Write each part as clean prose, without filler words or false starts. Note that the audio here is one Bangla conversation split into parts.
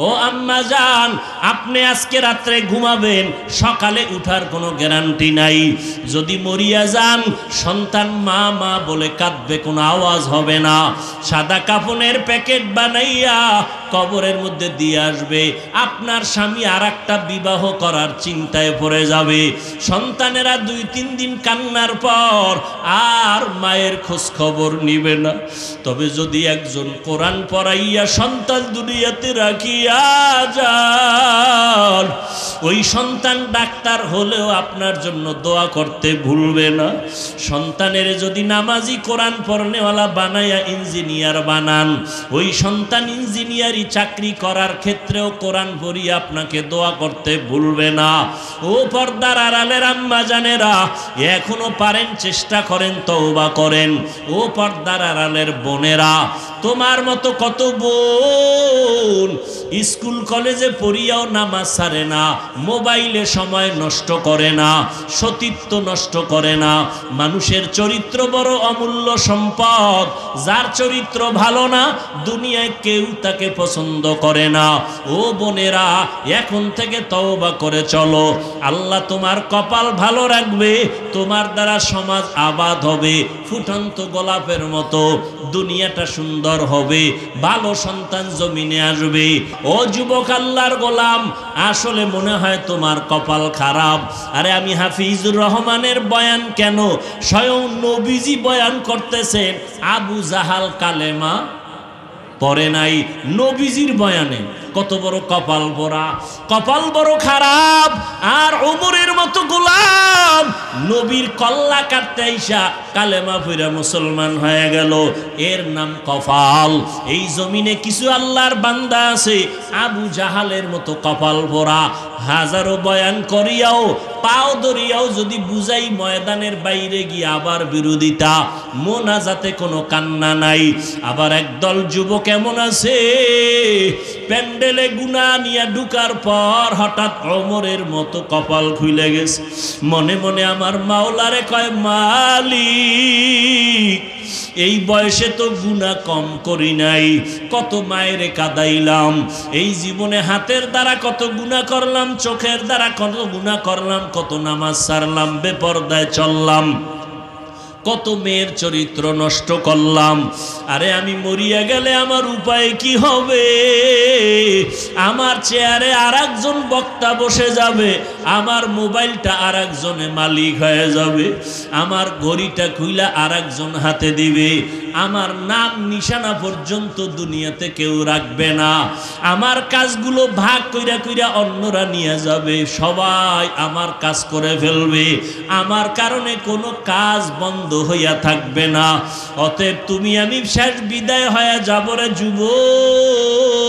ও আম্মা জান, আপনি আজকে রাত্রে ঘুমাবেন, সকালে উঠার কোনো গ্যারান্টি নাই। যদি মরিয়া যান, সন্তান মা মা বলে কাঁদবে, কোনো আওয়াজ হবে না। সাদা কাফনের প্যাকেট বানাইয়া কবরের মধ্যে দিয়ে আসবে। আপনার স্বামী আর একটা বিবাহ করার চিন্তায় পড়ে যাবে। সন্তানেরা 2-3 দিন কান্নার পর আর মায়ের খোঁজ খবর নিবে না। তবে যদি একজন কোরআন পড়াইয়া সন্তান দুনিয়াতে রাখিয়া যান, ওই সন্তান ডাক্তার হলেও আপনার জন্য দোয়া করতে ভুলবে না। সন্তানের যদি নামাজি কোরআন পড়নেওয়ালা বানাইয়া ইঞ্জিনিয়ার বানান, ওই সন্তান ইঞ্জিনিয়ারি চাকরি করার ক্ষেত্রেও কোরআন পড়িয়ে আপনাকে দোয়া করতে ভুলবে না। ও পর্দার আড়ালের আম্মা জানেরা, এখনো পারেন চেষ্টা করেন, তওবা করেন। ও পর্দার আড়ালের বোনেরা, তোমার মতো কত বোন স্কুল কলেজে পড়িয়াও নামাজ ছাড়ে না, মোবাইলে সময় নষ্ট করে না, সতীত্ব নষ্ট করে না। মানুষের চরিত্র বড় অমূল্য সম্পদ। যার চরিত্র ভালো না, দুনিয়ায় কেউ তাকে পছন্দ করে না। ও বোনেরা, এখন থেকে তওবা করে চলো। আল্লাহ তোমার কপাল ভালো রাখবে, তোমার দ্বারা সমাজ আবাদ হবে, ফুটন্ত গোলাপের মতো দুনিয়াটা সুন্দর হবে, ভালো সন্তান জমিনে আসবে। ও যুবক আল্লাহর গোলাম, আসলে মনে হয় তোমার কপাল খারাপ। আরে আমি হাফিজুর রহমানের বয়ান কেন, স্বয়ং নবীজি বয়ান করতেছেন, আবু জাহাল কালেমা পড়ে নাই। নবীজির বয়ানে কত বড় কপাল পোড়া, কপাল বড় খারাপ। আর ওমরের মতো গোলাম নবীর কল্লা কাটতে আইসা কালেমা পড়া মুসলমান হয়ে গেল, এর নাম কপাল। এই জমিনে কিছু আল্লাহর বান্দা আছে আবু জাহালের মতো কপাল পোড়া। হাজারো বয়ান করিয়াও, পাও ধরিয়াও যদি বুঝাই, ময়দানের বাইরে গিয়ে আবার বিরোধিতা, মোনাজাতে কোনো কান্না নাই। আবার একদল যুবক এমন আছে, প্যান্ডেলে গুনাহ নিয়ে ঢুকার পর হঠাৎ ওমরের মতো কপাল খুলে গেছে। মনে মনে আমার মাওলারে কয়, মালিক এই বয়সে তো গুনাহ কম করি নাই, কত মায়েরে কাদাইলাম, এই জীবনে হাতের দ্বারা কত গুনাহ করলাম, চোখের দ্বারা কত গুনাহ করলাম, কত নামাজ ছাড়লাম, বেপরদায় চললাম, কত মেয়ের চরিত্র নষ্ট করলাম। আরে আমি মরিয়া গেলে আমার উপায় কি হবে? আমার চেয়ারে আর একজন বক্তা বসে যাবে, আমার মোবাইলটা আর একজনে মালিক হয়ে যাবে, আমার ঘড়িটা খুইলা আর একজন হাতে দিবে, আমার নাম নিশানা পর্যন্ত দুনিয়াতে কেউ রাখবে না, আমার কাজগুলো ভাগ কইরা কইরা অন্যরা নিয়ে যাবে, সবাই আমার কাজ করে ফেলবে, আমার কারণে কোনো কাজ বন্ধ হইয়া থাকবে না। অতএব তুমি আমি শেষ বিদায় হয়ে যাব রে যুবক,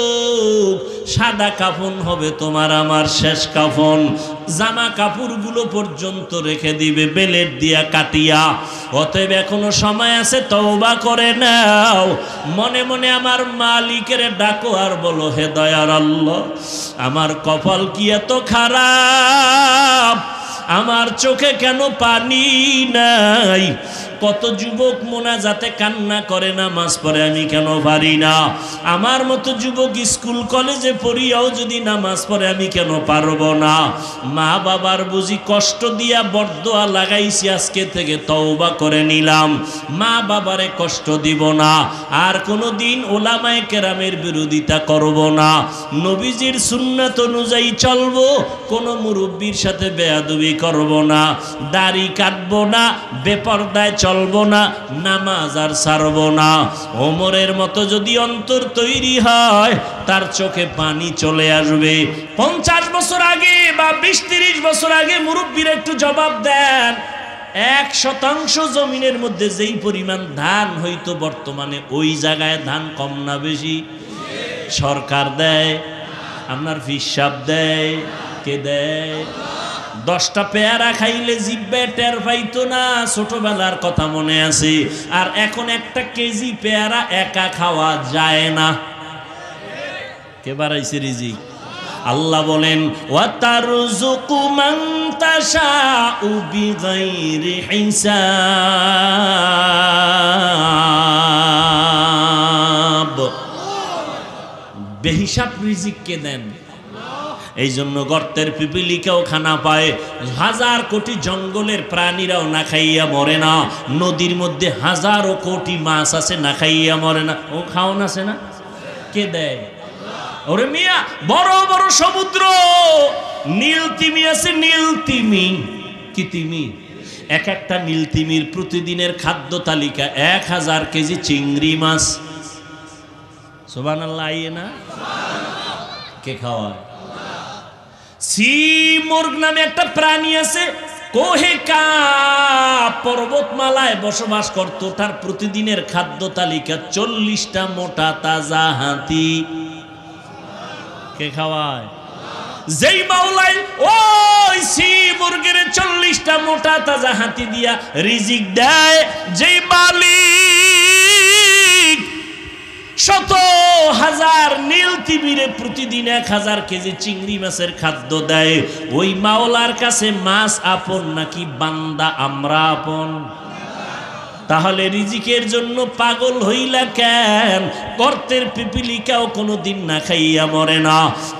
সাদা কাফন হবে তোমার আমার শেষ কাফন। জামা কাপড়গুলো পর্যন্ত রেখে দিবে বেলেট দিয়া কাটিয়া। অতএব এখনো সময় আছে, তওবা করে নাও। মনে মনে আমার মালিকের ডাকো আর বলো, হে দয়ার আল্লাহ, আমার কপাল কি এত খারাপ, আমার চোখে কেন পানি নাই? কত যুবক মোনাজাতে কান্না করে, নামাজ পড়ে, আমি কেন পারি না? আমার মতো যুবক স্কুল কলেজে পড়িয়াও যদি নামাজ পড়ে, আমি কেন পারবো না? মা বাবার বুঝি কষ্ট দিয়া বরদোয়া লাগাইছি, আজকে থেকে তওবা করে নিলাম, মা বাবারে কষ্ট দিব না, আর কোনো দিন ওলামায়ে কেরামের বিরোধিতা করব না, নবীজির সুন্নাত অনুযায়ী চলবো, কোনো মুরব্বির সাথে বেয়াদবি করব না, দাড়ি কাটবো না, বেপরদায় চলবো না, নামাজ আর ছাড়বো না। ওমরের মতো যদি অন্তর তৈরি হয়, তার চোখে পানি চলে আসবে। 50 বছর আগে বা 20-30 বছর আগে মুরব্বীরা একটু জবাব দেন, 1% জমিনের মধ্যে যেই পরিমাণ ধান হইতো, বর্তমানে ওই জায়গায় ধান কম না বেশি? সরকার দেয়? আপনার হিসাব দেয়? কে দেয়? 10টা পেয়ারা খাইলে জিব্বে টের পাইতো না, ছোটবেলার কথা মনে আছে। আর এখন 1 কেজি পেয়ারা একা খাওয়া যায় না। কে বাড়াইছে রিজিক? আল্লাহ বলেন, ওয়াতারযুকু মান তাশাউ বিগাইরি হিসাব। বেহিসাব রিজিক কে দেন? এই জন্য গর্তের পিপিলিকাও খানা পায়, হাজার কোটি জঙ্গলের প্রাণীরাও না খাইয়া মরে না, নদীর মধ্যে হাজারো কোটি মাছ আছে না খাইয়া মরে না, ও খাওন আছে না, কে দেয়? ওরে মিয়া, বড় বড় সমুদ্র, নীল তিমি আছে, নীল তিমি। কি তিমি? এক একটা নীল তিমির প্রতিদিনের খাদ্য তালিকা 1000 কেজি চিংড়ি মাছ। সুবহানাল্লাহ, আইয়ে না? কে খাওয়ায়? সি মুরগ নামে একটা প্রাণী আছে, কোহে কাপ পর্বতমালায় বসবাস করত, তার প্রতিদিনের খাদ্য তালিকা 40টা মোটা তাজা হাতি। কে খাওয়ায়? যেই মাওলাই ওই সি মুরগের 40টা মোটা তাজা হাতি দিয়া রিজিক দেয়, যেই মালিক শত হাজার নীল তিমিরে প্রতিদিন 1000 কেজি চিংড়ি মাছের খাদ্য দেয়, ওই মাওলার কাছে মাছ আপন নাকি বান্দা আমরা আপন? তাহলে রিজিকের জন্য পাগল হইলা কেন? গর্তের পিপিলিকাও কোনোদিন না খাইয়া মরে না,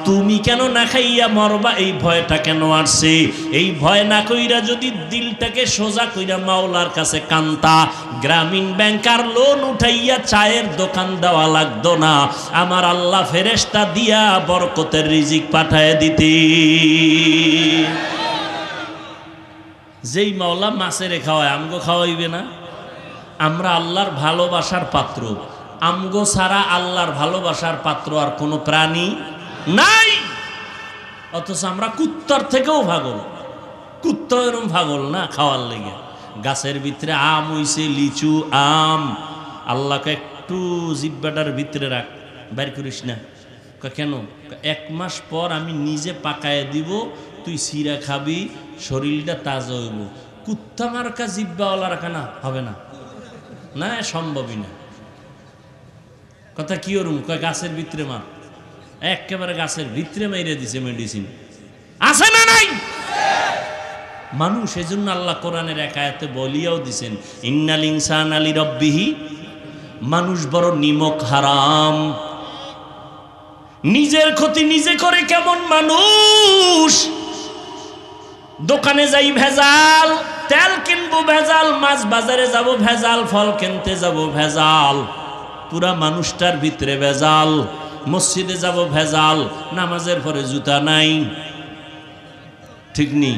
তুমি কেন না খাইয়া মরবা? এই ভয়টা কেন আসছে? এই ভয় না কইরা যদি দিলটাকে সোজা কইরা মাওলার কাছে কান্তা, গ্রামীণ ব্যাংকার লোন উঠাইয়া চায়ের দোকান দেওয়া লাগতো না, আমার আল্লাহ ফেরেশতা দিয়া বরকতের রিজিক পাঠায় দিতে। যেই মাওলা মাছেরে খাওয়ায়, আমগো খাওয়াইবে না? আমরা আল্লাহর ভালোবাসার পাত্র, আমগো ছাড়া আল্লাহর ভালোবাসার পাত্র আর কোনো প্রাণী নাই। অথচ আমরা কুত্তার থেকেও পাগল। কুত্তা এরকম পাগল না খাওয়ার লেগে। গাছের ভিতরে আম হইছে, লিচু আম, আল্লাহকে একটু জিব্বাটার ভিতরে রাখ, বাইর করিস না। কেন? 1 মাস পর আমি নিজে পাকায় দিব, তুই সিরা খাবি, শরীরটা তাজা হইব। কুত্তা মার্কা জিব্বাওয়ালা রাখা না হবে না, না সম্ভবই না। কথা কি ওরম? কয় গাছের ভিতরে মার, একেবারে গাছের ভিতরে মেরে দিছে মেডিসিন। আছে না নাই? মানুষ এজন্য আল্লাহ কোরআনের এক আয়াতে বলিয়াও দিছেন, ইন্নাল ইনসানা লিরাব্বিহি, মানুষ বড় নিমক হারাম। নিজের ক্ষতি নিজে করে কেমন মানুষ? দোকানে যাই ভেজাল, তেল কিনবো ভেজাল, মাছ বাজারে যাব ভেজাল, ফল কিনতে যাব ভেজাল, পুরা মানুষটার ভিতরে ভেজাল। মসজিদে যাব ভেজাল, নামাজের পরে জুতা নাই, ঠিক নেই।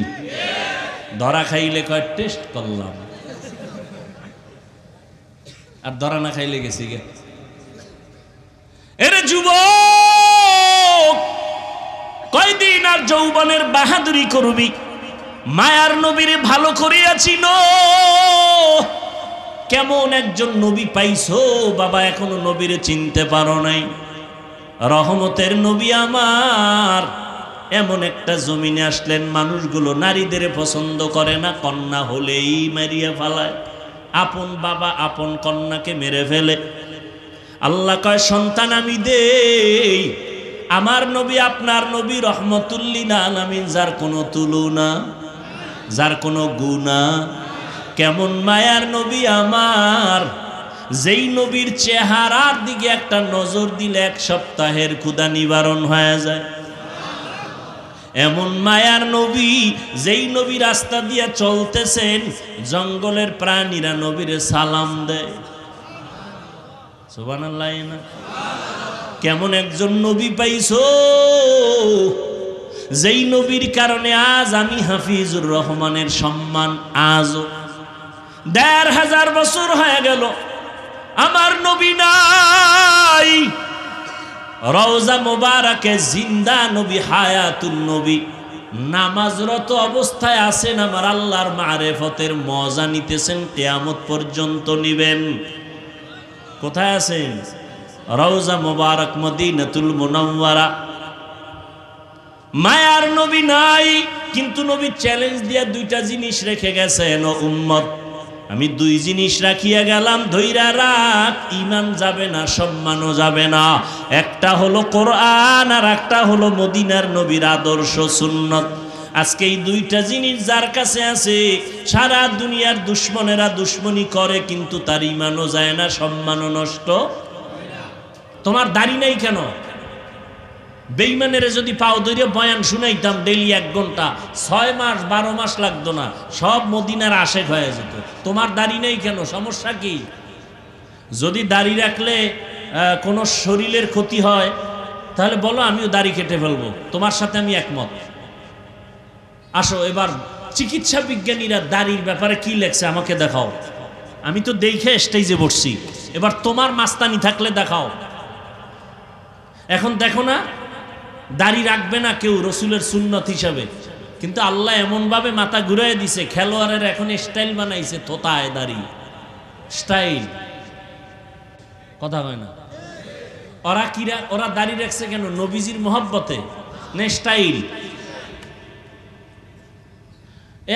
ধরা খাইলে কয় টেস্ট করলাম, আর ধরা না খাইলে গেছি গে। এরে যুবক, কয়দিন আর যৌবনের বাহাদুরি করবি? মায়ার নবীরে ভালো করিয়া চিনো। কেমন একজন নবী পাইছো বাবা, এখনো নবীরে চিনতে পারো নাই? রহমতের নবী আমার এমন একটা জমিনে আসলেন, মানুষগুলো নারীদের পছন্দ করে না, কন্যা হলেই মারিয়া ফেলায়। আপন বাবা আপন কন্যাকে মেরে ফেলে। আল্লাহ কয় সন্তান আমি দেই। আমার নবী আপনার নবী রহমতুল্লিল আলামিন, যার কোনো তুলনা, যার কোনো গুণা। কেমন মায়ার নবী আমার, যেই নবীর চেহারার দিকে একটা নজর দিলে 1 সপ্তাহের ক্ষুধা নিবারণ হয়ে যায়। এমন মায়ার নবী, যেই নবী রাস্তা দিয়ে চলতেছেন, জঙ্গলের প্রাণীরা নবীরে সালাম দেয়। সুবহানাল্লাহ না? কেমন একজন নবী পাইছো, যেই নবীর কারণে আজ আমি হাফিজুর রহমানের সম্মান আজও। 1500 বছর হয়ে গেল আমার নবী নাই। রওজা মোবারকে জিন্দা নবী, হায়াতুন নবী, নামাজরত অবস্থায় আছেন, আমার আল্লাহর মারেফতের মজা নিতেছেন, কিয়ামত পর্যন্ত নিবেন। কোথায় আছেন? রওজা মোবারক মদিনাতুল মুনাওয়ারা। মায়ার নবী নাই, কিন্তু নবী চ্যালেঞ্জ দিয়া 2টা জিনিস রেখে গেছেন, ও উম্মত আমি 2 জিনিস রাখিয়া গেলাম, ধইরা রাখ, ঈমান যাবে না, সম্মানও যাবে না। একটা হলো কোরআন, আর একটা হলো মদিনার নবীর আদর্শ সুন্নত। আজকে এই 2টা জিনিস যার কাছে আছে, সারা দুনিয়ার দুশ্মনেরা দুশ্মনী করে, কিন্তু তার ঈমানও যায় না, সম্মানও নষ্ট। তোমার দাড়ি নাই কেন? বেঈমানের যদি পাও ধরে বয়ান শুনাইতাম ডেইলি 1 ঘন্টা, 6 মাস 12 মাস লাগতো না, সব মদিনার আশেক হয়ে যেত। তোমার দাড়ি নেই কেন, সমস্যা কি? যদি দাড়ি রাখলে কোনো শরীরের ক্ষতি হয় তাহলে বলো, আমিও দাড়ি কেটে ফেলবো, তোমার সাথে আমি একমত। আসো এবার চিকিৎসা বিজ্ঞানীরা দাড়ির ব্যাপারে কি লেখছে আমাকে দেখাও। আমি তো দেখে স্টেজে বসছি, এবার তোমার মাস্তানি থাকলে দেখাও। এখন দেখো না, দাড়ি রাখবে না কেউ রসুলের সুন্নত হিসাবে, কিন্তু আল্লাহ এমনভাবে মাথা ঘুরাই দিছে, খেলোয়াড়ের এখন স্টাইল বানাইছে, থোতায় দাড়ি স্টাইল। কথা হয় না? ওরা দাড়ি রাখছে কেন? নবীজির মহব্বতে না স্টাইল?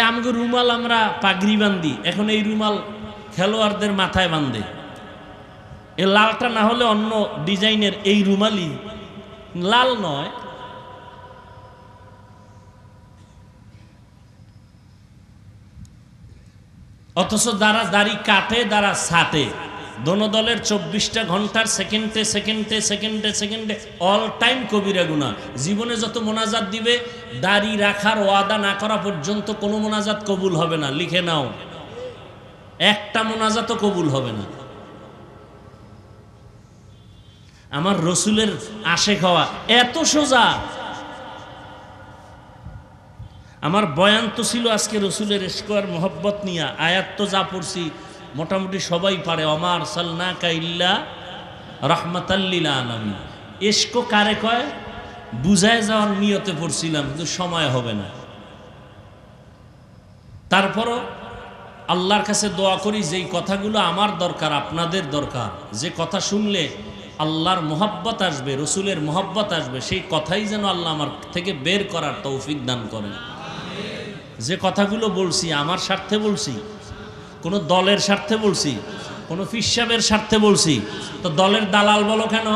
আমগো রুমাল আমরা পাগড়ি বান্ধি, এখন এই রুমাল খেলোয়াড়দের মাথায় বান্ধে। এ লালটা না হলে অন্য ডিজাইনের এই রুমালই, লাল নয়। অথচ যারা দাড়ি কাটে, যারা ছাটে, দোনো দলের 24টা ঘন্টার সেকেন্ডে সেকেন্ডে সেকেন্ডে সেকেন্ডে অল টাইম কবিরা গুনাহ। জীবনে যত মোনাজাত দিবে, দাড়ি রাখার ওয়াদা না করা পর্যন্ত কোনো মোনাজাত কবুল হবে না। লিখে নাও, একটা মোনাজাতও কবুল হবে না। আমার রসুলের আশেক হওয়া এত সোজা। আমার বয়ান তো ছিল আজকে রসুলের ইশক আর মোহব্বত নিয়ে। আয়াত তো যা পড়ছি মোটামুটি সবাই পারে, ওমা আরসালনাকা ইল্লা রাহমাতাল লিল আলামিন। ইশক কারে কয় বুঝায় যাওয়ার নিয়তে পড়ছিলাম, কিন্তু সময় হবে না। তারপরও আল্লাহর কাছে দোয়া করি, যেই কথাগুলো আমার দরকার, আপনাদের দরকার, যে কথা শুনলে আল্লাহর মোহাব্বত আসবে, রসুলের মোহাব্বত আসবে, সেই কথাই যেন আল্লাহ আমার থেকে বের করার তৌফিক দান করেন। যে কথাগুলো বলছি আমার স্বার্থে বলছি, কোনো দলের স্বার্থে বলছি, কোনো ফিসাবের স্বার্থে বলছি, তো দলের দালাল বলো কেন?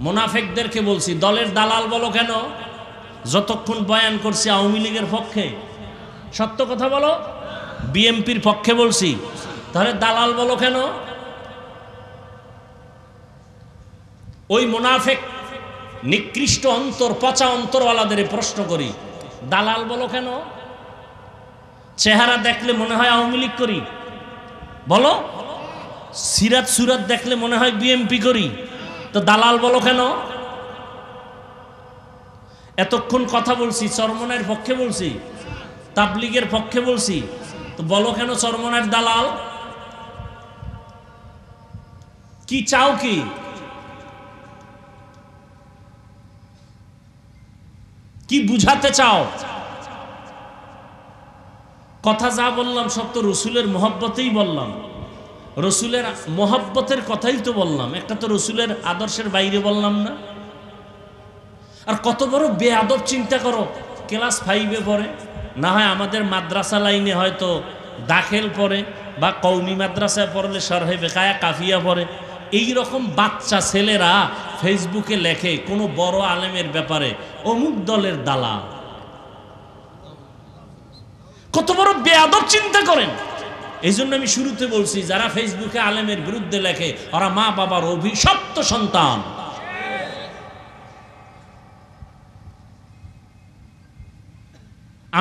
মুনাফিকদেরকে বলছি দলের দালাল বলো কেন? যতক্ষণ বয়ান করছি আওয়ামী লীগের পক্ষে, সত্য কথা বলো, বিএনপির পক্ষে বলছি, তাহলে দালাল বলো কেন? ওই মুনাফিক নিকৃষ্ট অন্তর, পচা অন্তরওয়ালাদের প্রশ্ন করি, দালাল বলো কেন? চেহারা দেখলে মনে হয় আওয়ামী লীগ করি, বলো। সিরাত সুরাত দেখলে মনে হয় বিএনপি করি, তো দালাল বলো কেন? এতক্ষণ কথা বলছি চরমনায়ের পক্ষে বলছি, তাবলীগের পক্ষে বলছি, তো বলো কেন চরমনায়ের দালাল? কি চাও? কি কি বুঝাতে চাও? কথা যা বললাম সব তো রসুলের মহব্বতেই বললাম, রসুলের মহব্বতের কথাই তো বললাম, একটা তো রসুলের আদর্শের বাইরে বললাম না। আর কত বড় বেয়াদব চিন্তা করো, ক্লাস 5-এ পড়ে, না হয় আমাদের মাদ্রাসা লাইনে হয়তো দাখিল পড়ে, বা কওমি মাদ্রাসায় পড়লে শরহে বেকায়া কাফিয়া পড়ে, এই রকম বাচ্চা ছেলেরা ফেসবুকে লেখে কোনো বড় আলেমের ব্যাপারে অমুক দলের দালাল। কত বড় বেয়াদব চিন্তা করেন। এই জন্য আমি শুরুতে বলছি, যারা ফেসবুকে আলেমের বিরুদ্ধে লেখে ওরা মা বাবার অভিশপ্ত সন্তান।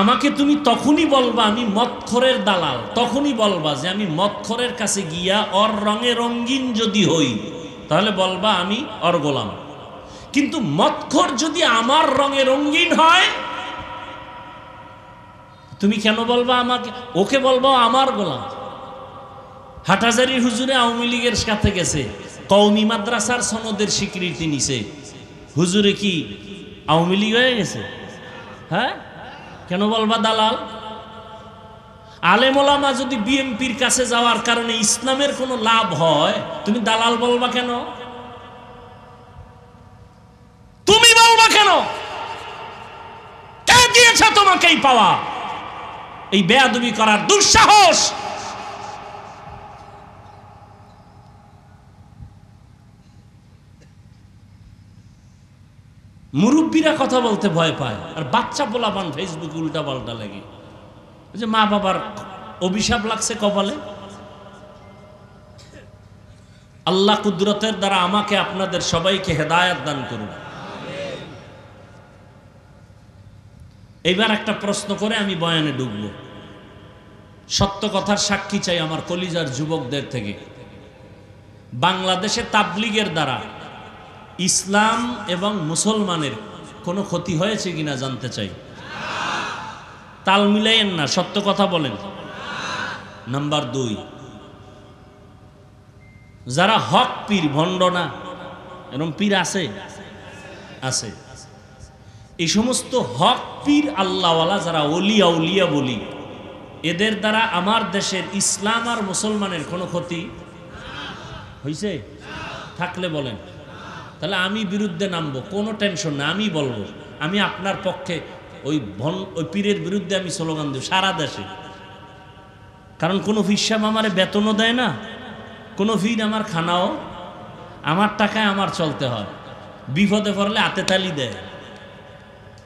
আমাকে তুমি তখনই বলবা আমি মদখোরের দালাল, তখনই বলবা যে আমি মদখোরের কাছে গিয়া ওর রঙে রঙিন যদি হই, তাহলে বলবা আমি ওর গোলাম। কিন্তু মদখোর যদি আমার রঙে রঙিন হয়, তুমি কেন বলবা আমাকে? ওকে বলবা আমার গোলাম। হাটহাজারী হুজুরে আওয়ামী লীগের সাথে গেছে, কওমি মাদ্রাসার সনদের স্বীকৃতি নিছে, হুজুরে কি আওয়ামী লীগ হয়ে গেছে? হ্যাঁ, কেন বলবা দালাল? আলেম ওলামা যদি বিএনপির কাছে যাওয়ার কারণে ইসলামের কোনো লাভ হয়, তুমি দালাল বলবা কেন? তুমি বলবা কেন? কে দিয়েছে তোমাকে এই পাওয়া, এই বেয়াদবি করার দুঃসাহস? মুরব্বীরা কথা বলতে ভয় পায়, আর বাচ্চা পোলাপান ফেসবুকে উল্টা পাল্টা লাগে, যে মা বাবার অভিশাপ লাগছে কপালে। আল্লাহ কুদরতের দ্বারা আমাকে আপনাদের সবাইকে হেদায়েত দান করুন। এইবার একটা প্রশ্ন করে আমি বয়ানে ঢুকবো। সত্য কথার সাক্ষী চাই আমার কলিজার যুবকদের থেকে। বাংলাদেশে তাবলিগের দ্বারা ইসলাম এবং মুসলমানের কোনো ক্ষতি হয়েছে কিনা জানতে চাই। তাল মিলাইয়েন না, সত্য কথা বলেন। নাম্বার 2, যারা হক পীর, ভণ্ড না, এরকম পীর আছে আছে, এই সমস্ত হক পীর আল্লাহওয়ালা যারা ওলিয়া উলিয়া বলি, এদের দ্বারা আমার দেশের ইসলাম আর মুসলমানের কোনো ক্ষতি হয়েছে থাকলে বলেন, তাহলে আমি বিরুদ্ধে নামবো, কোনো টেনশন না, আমি বলবো। আমি আপনার পক্ষে ওই পীরের বিরুদ্ধে আমি স্লোগান দেব সারা দেশে। কারণ কোনো পীর সাহেব আমারে বেতনও দেয় না, কোনো পীর আমার খানাও, আমার টাকায় আমার চলতে হয়, বিপদে পড়লে হাতে তালি দেয়।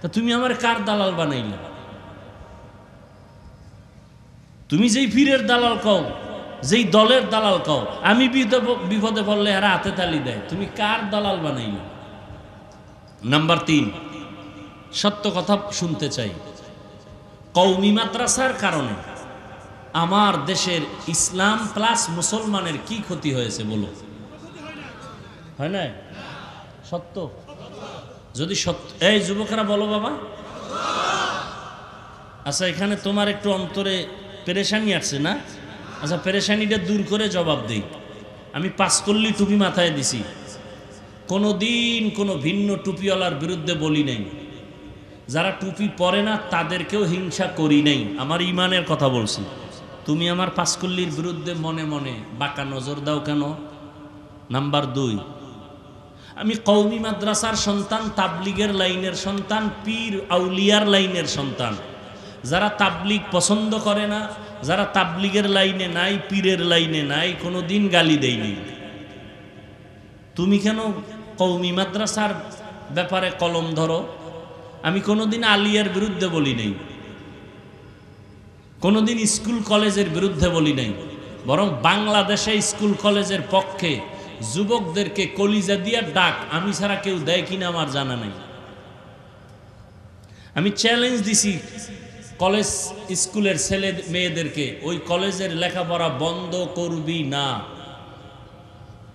তা তুমি আমার কার দালাল বানাইলে? তুমি যেই পীরের দালাল কও, যেই দলের দালাল কও, আমি বিপদে পড়লে এরা হাতে তালি দেয়, তুমি কার দালাল বানাইলে? নাম্বার 3, সত্য কথা শুনতে চাই। কওমি মাদ্রাসার কারণে আমার দেশের ইসলাম প্লাস মুসলমানের কি ক্ষতি হয়েছে বলো? হয় না? সত্য? যদি সত্য, এই যুবকরা বলো বাবা। আচ্ছা, এখানে তোমার একটু অন্তরে পেরেশানি আসছে না? আচ্ছা, পেরেশানিটা দূর করে জবাব দেই। আমি 5 কল্লি টুপি মাথায় দিছি, কোনো দিন কোনো ভিন্ন টুপিওয়ালার বিরুদ্ধে বলি নাই। যারা টুপি পরে না তাদেরকেও হিংসা করি নাই, আমার ইমানের কথা বলছি। তুমি আমার 5 কল্লির বিরুদ্ধে মনে মনে বাঁকা নজর দাও কেন? নাম্বার 2, আমি কওমি মাদ্রাসার সন্তান, তাবলিগের লাইনের সন্তান, পীর আউলিয়ার লাইনের সন্তান। যারা তাবলিগ পছন্দ করে না, যারা তাবলিগের লাইনে নাই, পীরের লাইনে নাই, কোনো দিন গালি দেয়নি। তুমি কেন কওমি মাদ্রাসার ব্যাপারে কলম ধরো? আমি কোনোদিন আলিয়ার বিরুদ্ধে বলি নাই, কোনোদিন স্কুল কলেজের বিরুদ্ধে বলি নাই, বরং বাংলাদেশে স্কুল কলেজের পক্ষে যুবকদেরকে কলিজা দিয়া ডাক আমি ছাড়া কেউ দেয় কিনা আমার জানা নাই। আমি চ্যালেঞ্জ দিছি কলেজ স্কুলের ছেলে মেয়েদেরকে, ওই কলেজের লেখাপড়া বন্ধ করবি না।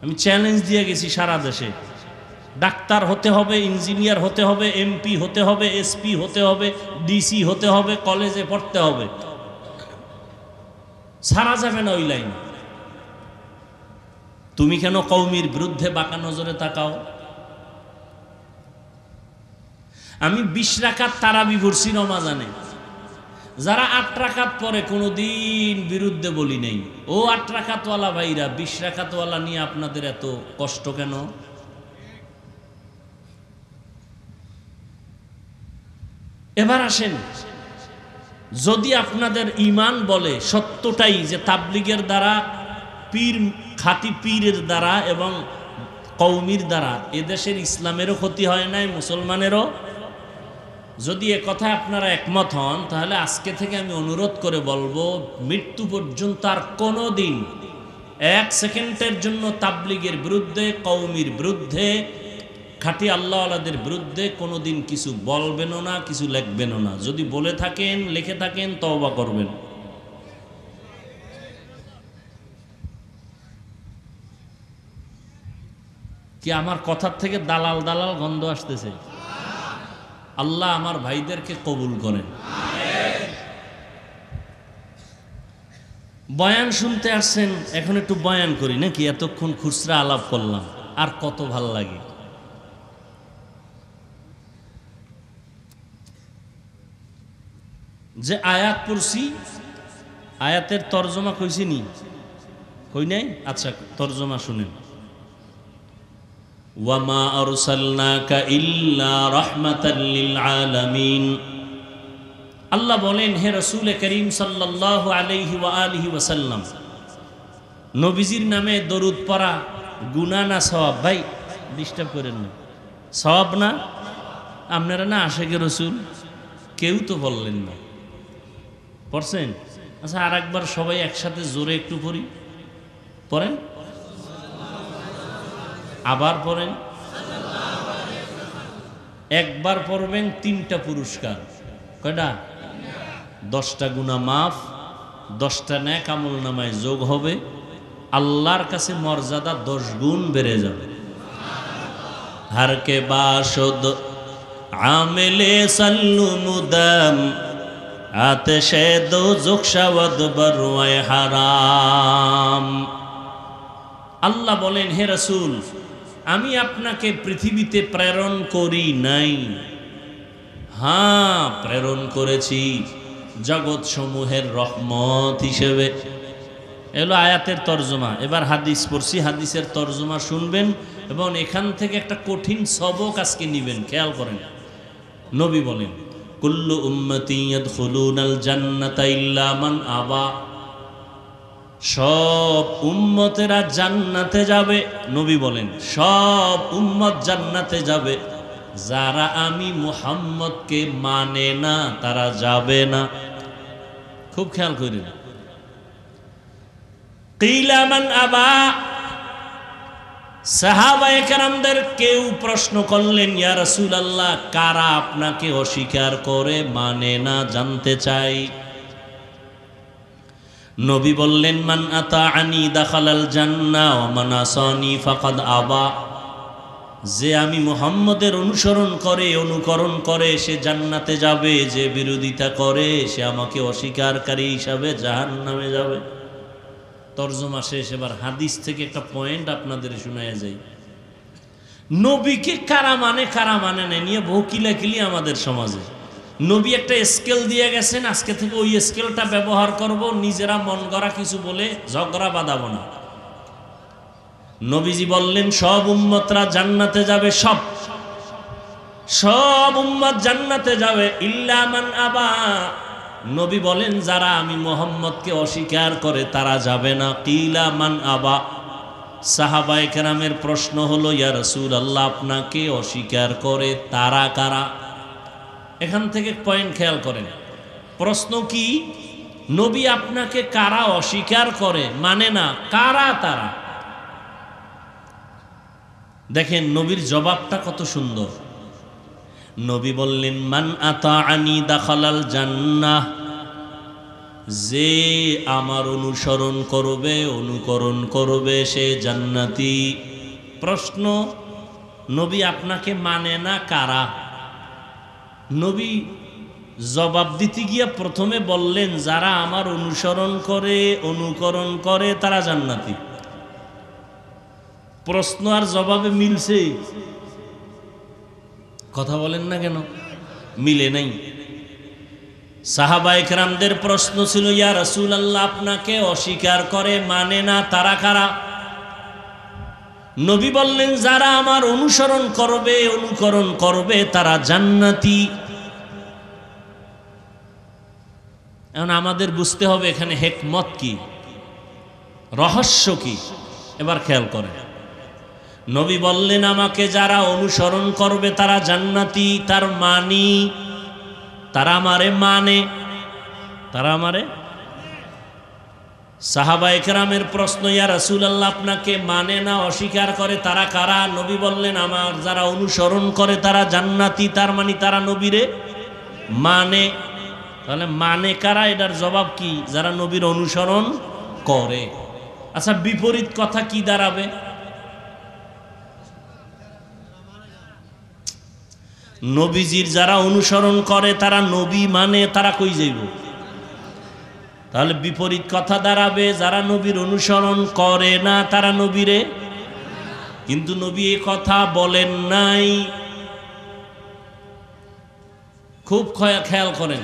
আমি চ্যালেঞ্জ দিয়ে গেছি সারা দেশে। ডাক্তার হতে হবে, ইঞ্জিনিয়ার হতে হবে, এমপি হতে হবে, এসপি হতে হবে, ডিসি হতে হবে, কলেজে পড়তে হবে, ছাড়া যাবে না ওই লাইন। তুমি কেন কওমির বিরুদ্ধে বাঁকা নজরে তাকাও? আমি 20 রাকাত তারাবি পড়ছি রমাজানে, যারা 8 রাকাত পরে কোনোদিন বিরুদ্ধে বলি নাই। ও 8 রাকাতওয়ালা ভাইরা, 20 রাকাতওয়ালা নিয়ে আপনাদের এত কষ্ট কেন? এবার আসেন, যদি আপনাদের ঈমান বলে সত্যটাই যে তাবলিগের দ্বারা, পীর, খাঁটি পীরের দ্বারা এবং কওমির দ্বারা এদেশের ইসলামেরও ক্ষতি হয় নাই, মুসলমানেরও, যদি এ কথা আপনারা একমত হন, তাহলে আজকে থেকে আমি অনুরোধ করে বলবো, মৃত্যু পর্যন্ত আর কোনো দিন 1 সেকেন্ডের জন্য তাবলিগের বিরুদ্ধে, কওমির বিরুদ্ধে, খাঁটি আল্লাহওয়ালাদের বিরুদ্ধে কোনোদিন কিছু বলবেনও না, কিছু লিখবেনও না। যদি বলে থাকেন, লিখে থাকেন, তওবা করবেন। কি আমার কথার থেকে দালাল দালাল গন্ধ আসতেছে? আল্লাহ আমার ভাইদেরকে কবুল করেন। বয়ান শুনতে আসছেন, এখন একটু বয়ান করি নাকি? এতক্ষণ খুচরা আলাপ করলাম, আর কত ভাল লাগে। যে আয়াত পড়ছি, আয়াতের তর্জমা কইছি নি? কই নাই? আচ্ছা, তর্জমা শুনেন। ওয়ামা আরসালনাকা ইল্লা রাহমাতাল লিল আলামিন। আল্লাহ বলেন, হে রাসূল করিম সাল্লাল্লাহু আলাইহি ওয়া আলিহি ওয়াসাল্লাম, নবীজির নামে দরুদ পড়া গুনাহ না সওয়াব? ভাই ডিস্টার্ব করেন না, সওয়াব না? আপনারা না আশিকে রাসূল কেউ তো বললেন না, পড়ছেন? আচ্ছা, আর একবার সবাই একসাথে জোরে একটু পড়ি, পড়েন, আবার পড়েন। একবার পড়বেন 3টা পুরস্কার, কয়টা? 10টা গুনাহ মাফ, 10টা নেক আমল নামায় যোগ হবে, আল্লাহর কাছে মর্যাদা 10 গুণ বেড়ে যাবে। हर के बाशुद आमिले सल्लु मुदम आतिशे दोज़ख शवद बरवाए হারাম। আল্লাহ বলেন, হে রাসূল, আমি আপনাকে পৃথিবীতে প্রেরণ করি নাই, হ্যাঁ প্রেরণ করেছি জগৎ সমূহের রহমত হিসেবে। এলো আয়াতের তর্জমা। এবার হাদিস পড়ছি, হাদিসের তর্জমা শুনবেন এবং এখান থেকে একটা কঠিন সবক আজকে নিবেন। খেয়াল করেন, নবী বলেন, কুল্লু উম্মতি ইয়াদখুলুনাল জান্নাতা ইল্লা মান আবা। সব উম্মতেরা জান্নাতে যাবে। নবী বলেন, সব উম্মত জান্নাতে যাবে, যারা আমি মুহাম্মদকে মানে না তারা যাবে না। খুব খেয়াল করেন। কিলা মান আবা, সাহাবায়ে কেরামদের কেউ প্রশ্ন করলেন, ইয়া রাসূলুল্লাহ, কারা আপনাকে অস্বীকার করে, মানে না, জানতে চাই। নবী বললেন, মান আতাআনি দাখালাল জান্নাহ ওয়া মান আসানি ফাকাদ আবা। যে আমি মুহাম্মদের অনুসরণ করে, অনুকরণ করে, সে জান্নাতে যাবে, যে বিরোধিতা করে সে আমাকে অস্বীকারকারী হিসাবে জাহান্নামে যাবে। তর্জমা শেষ। এবার হাদিস থেকে একটা পয়েন্ট আপনাদের শোনায়া যায়। নবীকে কারা মানে কারা মানে না নিয়ে বহু কিলাকিলি আমাদের সমাজে। নবী একটা স্কেল দিয়ে গেছেন, আজকে থেকে ওই স্কেলটা ব্যবহার করব, নিজেরা মন গড়া কিছু বলে ঝগড়া বাঁধাবো না। নবীজি বললেন, সব উম্মতরা জান্নাতে যাবে, সব উম্মত জান্নাতে যাবে ইল্লা মান আবা। নবী বলেন, যারা আমি মুহাম্মদকে অস্বীকার করে তারা যাবে না। কিলা মান আবা। সাহাবায়ে কেরামের প্রশ্ন হলো, ইয়া রাসূলুল্লাহ, আপনাকে অস্বীকার করে তারা কারা? এখান থেকে পয়েন্ট খেয়াল করেন। প্রশ্ন কি? নবী আপনাকে কারা অস্বীকার করে, মানে না, কারা তারা? দেখেন নবীর জবাবটা কত সুন্দর। নবী বললেন, মান আতাআনি দাখালাল জান্নাহ। যে আমার অনুসরণ করবে, অনুকরণ করবে, সে জান্নাতি। প্রশ্ন, নবী আপনাকে মানে না কারা? নবী জবাব দিতে গিয়া প্রথমে বললেন, যারা আমার অনুসরণ করে, অনুকরণ করে তারা জান্নাতি। প্রশ্ন আর জবাবে মিলছে? কথা বলেন না কেন? মিলে নাই। সাহাবায়ে কেরামদের প্রশ্ন ছিল, ইয়া রাসূলুল্লাহ, আপনাকে অস্বীকার করে, মানে না, তারা কারা? নবী বললেন, যারা আমার অনুসরণ করবে, অনুকরণ করবে তারা জান্নাতি। এখন আমাদের বুঝতে হবে এখানে হিকমত কি, রহস্য কি। এবার খেয়াল করেন, নবী বললেন, আমাকে যারা অনুসরণ করবে তারা জান্নাতি, তার মানি তারা আমারে মানে, তারা আমারে। সাহাবায়ে কেরামের প্রশ্ন, ইয়া রাসূলুল্লাহ, আপনাকে মানে না, অস্বীকার করে তারা কারা? নবী বললেন, আমার যারা অনুসরণ করে তারা জান্নাতি, তার মানে তারা নবীরে মানে। তাহলে মানে কারা? এটার জবাব কি? যারা নবীর অনুসরণ করে। আচ্ছা, বিপরীত কথা কি দাঁড়াবে? নবীজির যারা অনুসরণ করে তারা নবী মানে, তারা কই যাইব? তাহলে বিপরীত কথা দাঁড়াবে, যারা নবীর অনুসরণ করে না তারা নবীরে। কিন্তু নবী এই কথা বলেন নাই। খুব খেয়াল করেন,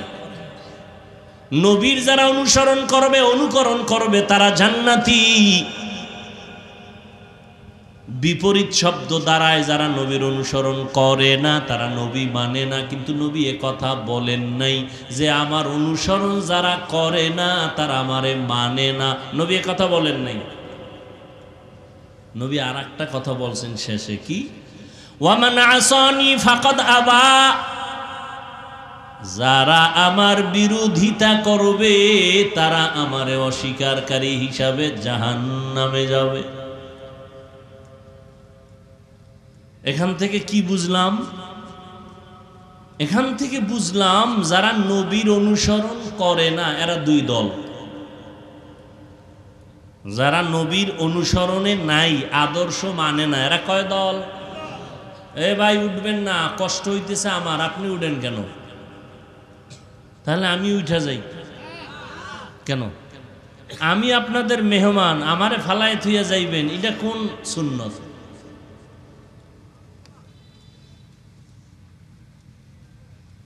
নবীর যারা অনুসরণ করবে, অনুকরণ করবে তারা জান্নাতি। বিপরীত শব্দ দাঁড়ায়, যারা নবীর অনুসরণ করে না তারা নবী মানে না। কিন্তু নবী এ কথা বলেন নাই যে আমার অনুসরণ যারা করে না তারা আমারে মানে না। নবী এ কথা বলেন নাই। নবী আর একটা কথা বলছেন শেষে, কি? ওয়ামান আসানি ফাকাদ আবা। যারা আমার বিরোধিতা করবে তারা আমারে অস্বীকারকারী হিসাবে জাহান্নামে যাবে। এখান থেকে কি বুঝলাম? এখান থেকে বুঝলাম যারা নবীর অনুসরণ করে না এরা দুই দল, যারা নবীর অনুসরণে নাই, আদর্শ মানে না, এরা কয় দল? এ ভাই উঠবেন না, কষ্ট হইতেছে আমার, আপনি উঠেন কেন? তাহলে আমি উঠা যাই কেন? আমি আপনাদের মেহমান, আমারে ফালায় থুইয়া যাইবেন, এটা কোন সুন্নত?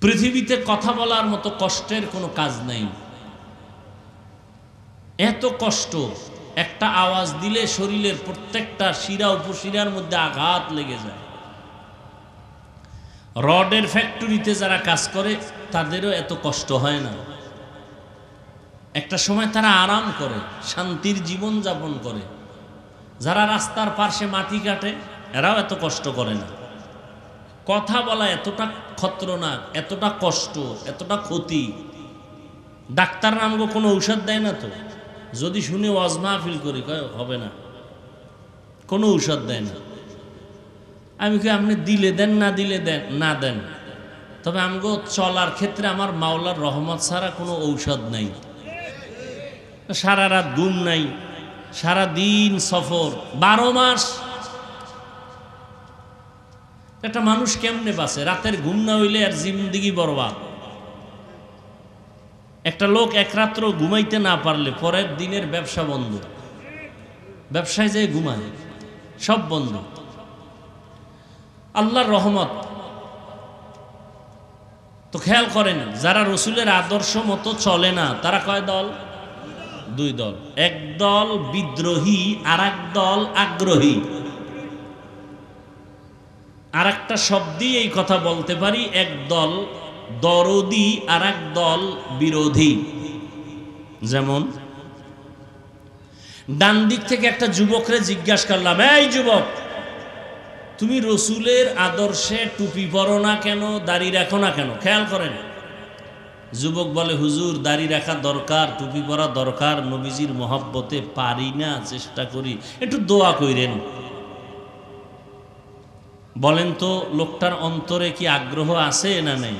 পৃথিবীতে কথা বলার মতো কষ্টের কোনো কাজ নাই। এত কষ্ট, একটা আওয়াজ দিলে শরীরের প্রত্যেকটা শিরা উপশিরার মধ্যে আঘাত লেগে যায়। রডের ফ্যাক্টরিতে যারা কাজ করে তাদেরও এত কষ্ট হয় না। একটা সময় তারা আরাম করে, শান্তির জীবন যাপন করে। যারা রাস্তার পাশে মাটি কাটে এরাও এত কষ্ট করে না। কথা বলা এতটা খতরনাক, এতটা কষ্ট, এতটা ক্ষতি। ডাক্তার নামগো কোনো ঔষধ দেয় না তো, যদি শুনে ওয়াজ মাহফিল করি কয় হবে না, কোনো ঔষধ দেয় না। আমি কি আপনি দিলে দেন, না দিলে দেন না দেন, তবে আমগো চলার ক্ষেত্রে আমার মাওলার রহমত ছাড়া কোনো ঔষধ নাই। সারা রাত ঘুম নাই, সারা দিন সফর, 12 মাস। একটা মানুষ কেমনে বাঁচে? রাতের ঘুম না হইলে আর জিন্দেগি বরবাদ। একটা লোক এক রাত্র ঘুমাইতে না পারলে পরের দিনের ব্যবসা বন্ধ, ব্যবসায় যেয়ে ঘুমায়, সব বন্ধ। আল্লাহর রহমত। তো খেয়াল করেন, যারা রসুলের আদর্শ মতো চলে না তারা কয় দল? দুই দল। এক দল বিদ্রোহী, আর এক দল আগ্রহী। আর একটা শব্দই এই কথা বলতে পারি, এক দল দরদি, আর এক দল বিরোধী। যেমন ডান দিক থেকে একটা যুবকরে জিজ্ঞাসা করলাম, এই যুবক, তুমি রসুলের আদর্শে টুপি পরো না কেন, দাড়ি রাখো না কেন? খেয়াল করেন, যুবক বলে, হুজুর দাড়ি রাখা দরকার, টুপি পরা দরকার, নবীজির মহব্বতে পারি না, চেষ্টা করি, একটু দোয়া কইরেন। বলেন তো লোকটার অন্তরে কি আগ্রহ আছে না নেই?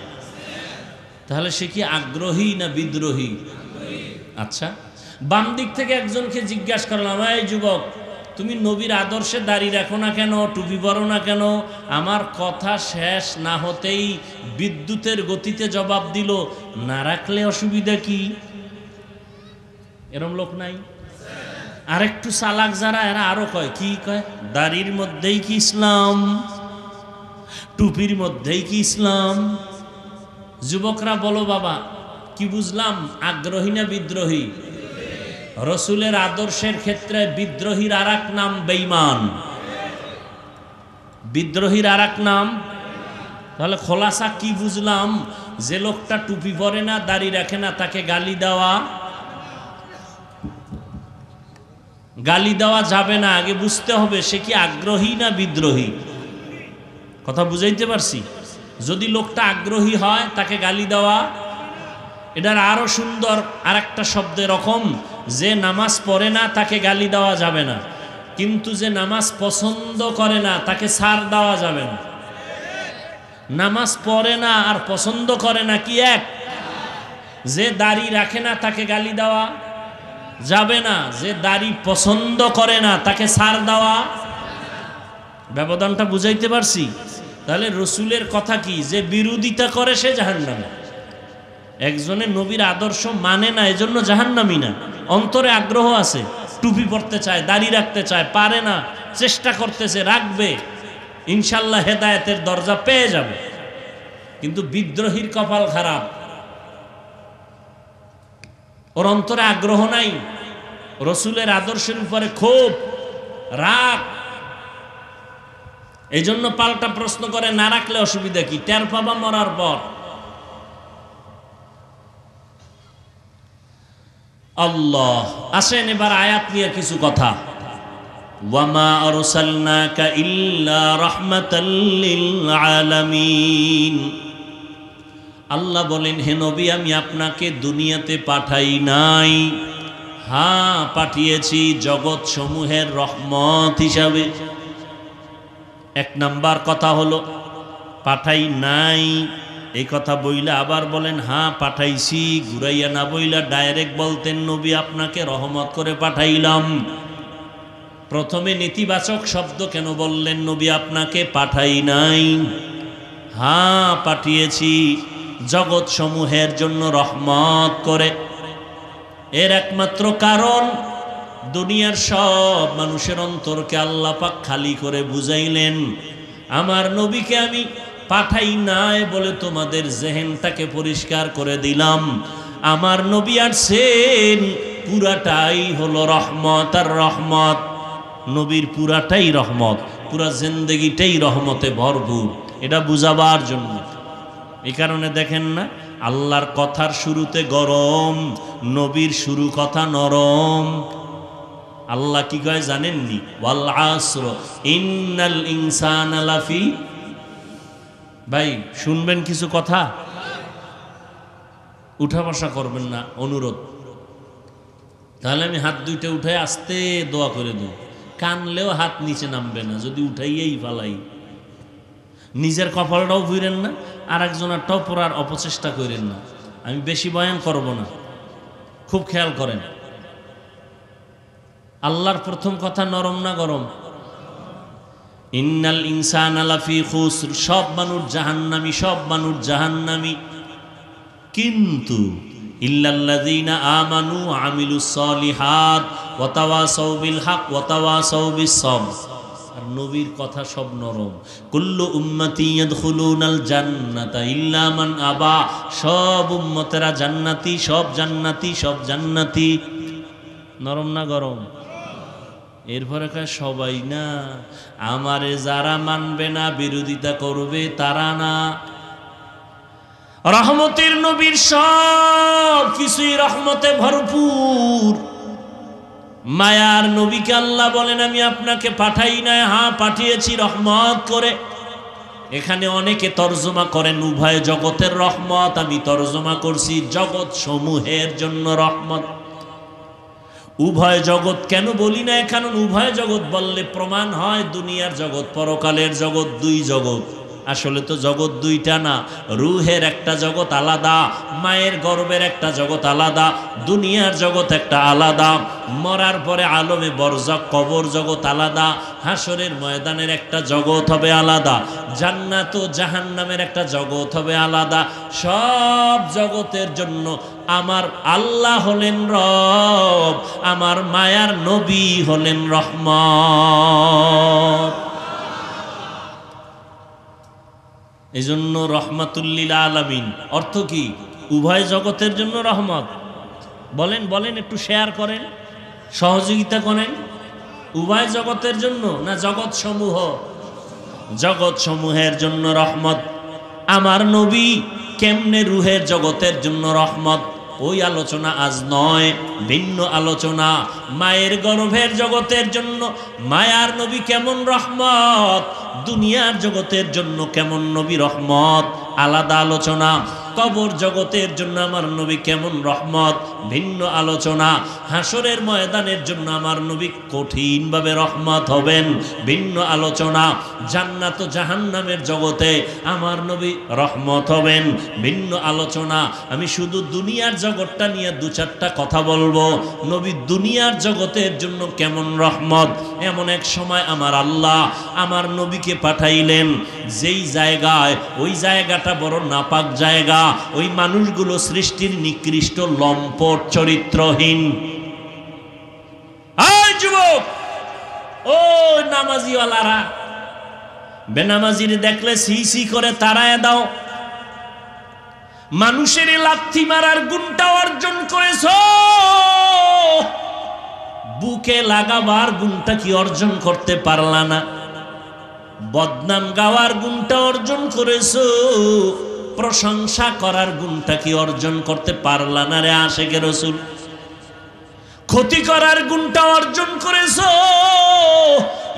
তাহলে সে কি আগ্রহী না বিদ্রোহী? আচ্ছা, বাম দিক থেকে একজনকে জিজ্ঞাসা করলাম, এই যুবক, তুমি নবীর আদর্শে দাড়ি রাখো না কেন, টুপি পরো না কেন? আমার কথা শেষ না হতেই বিদ্যুতের গতিতে জবাব দিল, না রাখলে অসুবিধা কি? এরম লোক নাই? আরেকটু চালাক যারা, এরা আরো কয়, কি কয়, দাড়ির মধ্যেই কি ইসলাম, টুপির মধ্যেই কি ইসলাম? যুবকরা বলো বাবা, কি বুঝলাম, আগ্রহী না বিদ্রোহী? রসুলের আদর্শের ক্ষেত্রে বিদ্রোহীর আর এক নাম বেঈমান। বিদ্রোহীর আর এক নাম। তাহলে খোলাসা কি বুঝলাম? যে লোকটা টুপি পরে না, দাড়ি রাখে না, তাকে গালি দেওয়া, গালি দেওয়া যাবে না। আগে বুঝতে হবে সে কি আগ্রহী না বিদ্রোহী। কথা বুঝাইতে পারছি? যদি লোকটা আগ্রহী হয় তাকে গালি দেওয়া, এটার আরো সুন্দর আর একটা শব্দের রকম, যে নামাজ পড়ে না তাকে গালি দেওয়া যাবে না, কিন্তু যে নামাজ পছন্দ করে না তাকে ছাড় দেওয়া যাবে না। নামাজ পড়ে না আর পছন্দ করে না কি এক? যে দাড়ি রাখে না তাকে গালি দেওয়া যাবে না, যে দাড়ি পছন্দ করে না তাকে ছাড় দেওয়া। ব্যবধানটা বুঝাইতে পারছি? তাহলে রসুলের কথা কি, যে বিরোধিতা করে সে জাহান্নামী। একজনের নবীর আদর্শ মানে না এজন্য জাহান্নামী না, অন্তরে আগ্রহ আছে, টুপি পরতে চায়, দাড়ি রাখতে চায়, পারে না, চেষ্টা করতেছে, রাখবে, ইনশাল্লাহ হেদায়েতের দরজা পেয়ে যাবে। কিন্তু বিদ্রোহীর কপাল খারাপ, ওর অন্তরে আগ্রহ নাই, রসুলের আদর্শের উপরে খুব রাগ। এই জন্য পাল্টা প্রশ্ন করে, না রাখলে অসুবিধা কি? টের পাবা মরার পর। আল্লাহ। আসেন এবার আয়াত নিয়ে কিছু কথা। ওয়ামা আরসালনাকা ইল্লা রাহমাতাল লিল আলামিন। আল্লাহ বলেন, হে নবী, আমি আপনাকে দুনিয়াতে পাঠাই নাই, হ্যাঁ পাঠিয়েছি জগৎ সমূহের রহমত হিসাবে। এক নাম্বার কথা হলো পাঠাই নাই, এই কথা বইলা আবার বলেন হ্যাঁ পাঠাইছি, ঘুরাইয়া না বইলা ডাইরেক্ট বলতেন নবী আপনাকে রহমত করে পাঠাইলাম। প্রথমে নেতিবাচক শব্দ কেন বললেন? নবী আপনাকে পাঠাই নাই। হ্যাঁ পাঠিয়েছি জগৎ সমূহের জন্য রহমত করে। এর একমাত্র কারণ দুনিয়ার সব মানুষের অন্তরকে আল্লাহ পাক খালি করে বুঝাইলেন। আমার নবীকে আমি পাঠাই নাই বলে তোমাদের জেহেনটাকে পরিষ্কার করে দিলাম। আমার নবী আসছেন পুরাটাই হলো রহমত আর রহমত। নবীর পুরাটাই রহমত, পুরা জিন্দেগিটাই রহমতে ভরপুর, এটা বুঝাবার জন্য। এই কারণে দেখেন না আল্লাহর কথার শুরুতে গরম, নবীর শুরু কথা নরম। আল্লাহ কি কয় জানেননি? ওয়াল আসর ইন্নাল ইনসানা লাফি। ভাই শুনবেন কিছু কথা, উঠা বসা করবেন না, অনুরোধ। তাহলে আমি হাত দুইটা উঠাই আস্তে দোয়া করে দেব। কানলেও হাত নিচে নামবে না, যদি উঠাইয়েই ফালাই। নিজের কপালটাও ভুইরেন না, আর একজনেরটাও পড়ার অপচেষ্টা করেন না। আমি বেশি বয়ান করব না, খুব খেয়াল করেন। আল্লাহর প্রথম কথা নরম না গরম? ইন্নাল ইনসানা লাফি খুসর, সব মানুষ জাহান্নামী, সব মানুষ জাহান্নামী। কিন্তু ইল্লাল্লাযীনা আমানু ওয়া আমিলুস সালিহাত ওয়া তাওয়াসাউ বিল হক ওয়া তাওয়াসাউ বিস সাবর। আর নবীর কথা সব নরম। কুল্লু উম্মতি ইয়াদখুলুনাল জান্নাতা ইল্লা মান আবা, সব উম্মতেরা জান্নাতি, সব জান্নাতি, সব জান্নাতি। নরম না গরম? এরপরে কয় সবাই না, আমারে যারা মানবে না, বিরোধিতা করবে তারা না। রহমতের নবীর সব কিছুই রহমতে ভরপুর। মায়ার নবীকে আল্লাহ বলেন আমি আপনাকে পাঠাই নাই, হ্যাঁ পাঠিয়েছি রহমত করে। এখানে অনেকে তর্জমা করেন উভয় জগতের রহমত, আমি তর্জমা করছি জগৎ সমূহের জন্য রহমত। উভয় জগৎ কেন বলি না? কারণ উভয় জগৎ বললে প্রমাণ হয় দুনিয়ার জগৎ পরকালের জগৎ দুই জগৎ। আসলে তো জগৎ দুইটা না, রুহের একটা জগৎ আলাদা, মায়ের গর্ভের একটা জগৎ আলাদা, দুনিয়ার জগৎ একটা আলাদা, মরার পরে আলমে বরজাখ কবর জগৎ আলাদা, হাসরের ময়দানের একটা জগৎ হবে আলাদা, জান্নাত ও জাহান্নামের একটা জগৎ হবে আলাদা। সব জগতের জন্য আমার আল্লাহ হলেন রব, আমার মায়ার নবী হলেন রহমত। এই জন্য রহমাতুল্লিল আলামিন অর্থ কি? উভয় জগতের জন্য রহমত। বলেন বলেন, একটু শেয়ার করেন, সহযোগিতা করেন। উভয় জগতের জন্য না জগৎ সমূহ? জগৎ সমূহের জন্য রহমত। আমার নবী কেমনে রুহের জগতের জন্য রহমত, ওই আলোচনা আজ নয়, ভিন্ন আলোচনা। মায়ের গর্ভের জগতের জন্য মায়ার নবী কেমন রহমত, দুনিয়ার জগতের জন্য কেমন নবী রহমত, আলাদা আলোচনা। কবর জগতের জন্য আমার নবী কেমন রহমত, ভিন্ন আলোচনা। হাসরের ময়দানের জন্য আমার নবী কঠিনভাবে রহমত হবেন, ভিন্ন আলোচনা। জান্নাত ও জাহান্নামের জগতে আমার নবী রহমত হবেন, ভিন্ন আলোচনা। আমি শুধু দুনিয়ার জগৎটা নিয়ে দু চারটা কথা বলবো। নবী দুনিয়ার জগতের জন্য কেমন রহমত। এমন এক সময় আমার আল্লাহ আমার নবীকে পাঠাইলেন যেই জায়গায়, ওই জায়গাটা বড় নাপাক জায়গা, ওই মানুষগুলো সৃষ্টির নিকৃষ্ট, লম্পট, চরিত্রহীন। এই যুবক, ও নামাজিওয়ালারা, বেনামাজির দেখলে সি সি করে তাড়ায় দাও। মানুষের লাথি মারার গুণটা অর্জন করেছ, বুকে লাগাবার গুণটা কি অর্জন করতে পারলা না? বদনাম গাওয়ার গুণটা অর্জন করেছ, প্রশংসা করার গুণটা কি অর্জন করতে পারলা না রে আশেকে রাসূল? ক্ষতি করার গুণটা অর্জন করেছ,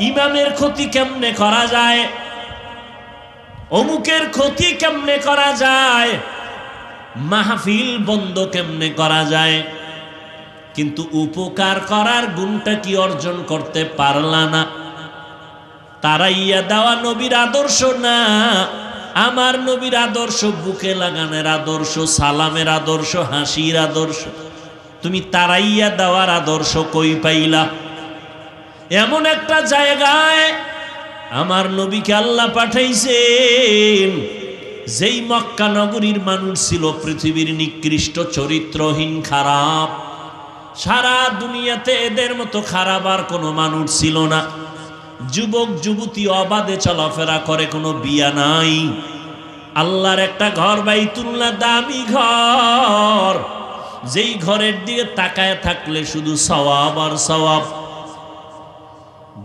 ইমামের ক্ষতি কেমনে করা যায়, অমুকের ক্ষতি কেমনে করা যায়, মাহফিল বন্ধ কেমনে করা যায়, কিন্তু উপকার করার গুণটা কি অর্জন করতে পারলা না? তারাইয়া দেওয়া নবীর আদর্শ না, আমার নবীর আদর্শ, বুকে লাগানোর আদর্শ, সালামের আদর্শ, হাসির আদর্শ, তুমি তারাইয়া দেওয়ার আদর্শ কই পাইলা? এমন একটা জায়গায় আমার নবীকে আল্লাহ পাঠাইছেন, যেই মক্কা নগরীর মানুষ ছিল পৃথিবীর নিকৃষ্ট চরিত্রহীন, খারাপ। সারা দুনিয়াতে এদের মতো খারাপ আর কোনো মানুষ ছিল না। যুবক যুবতী অবাধে চলাফেরা করে, কোনো বিয়া নাই। আল্লাহর একটা ঘর বাইতুল্লাহ, দামি ঘর, যেই ঘরের দিকে তাকায় থাকলে শুধু সওয়াব আর সওয়াব।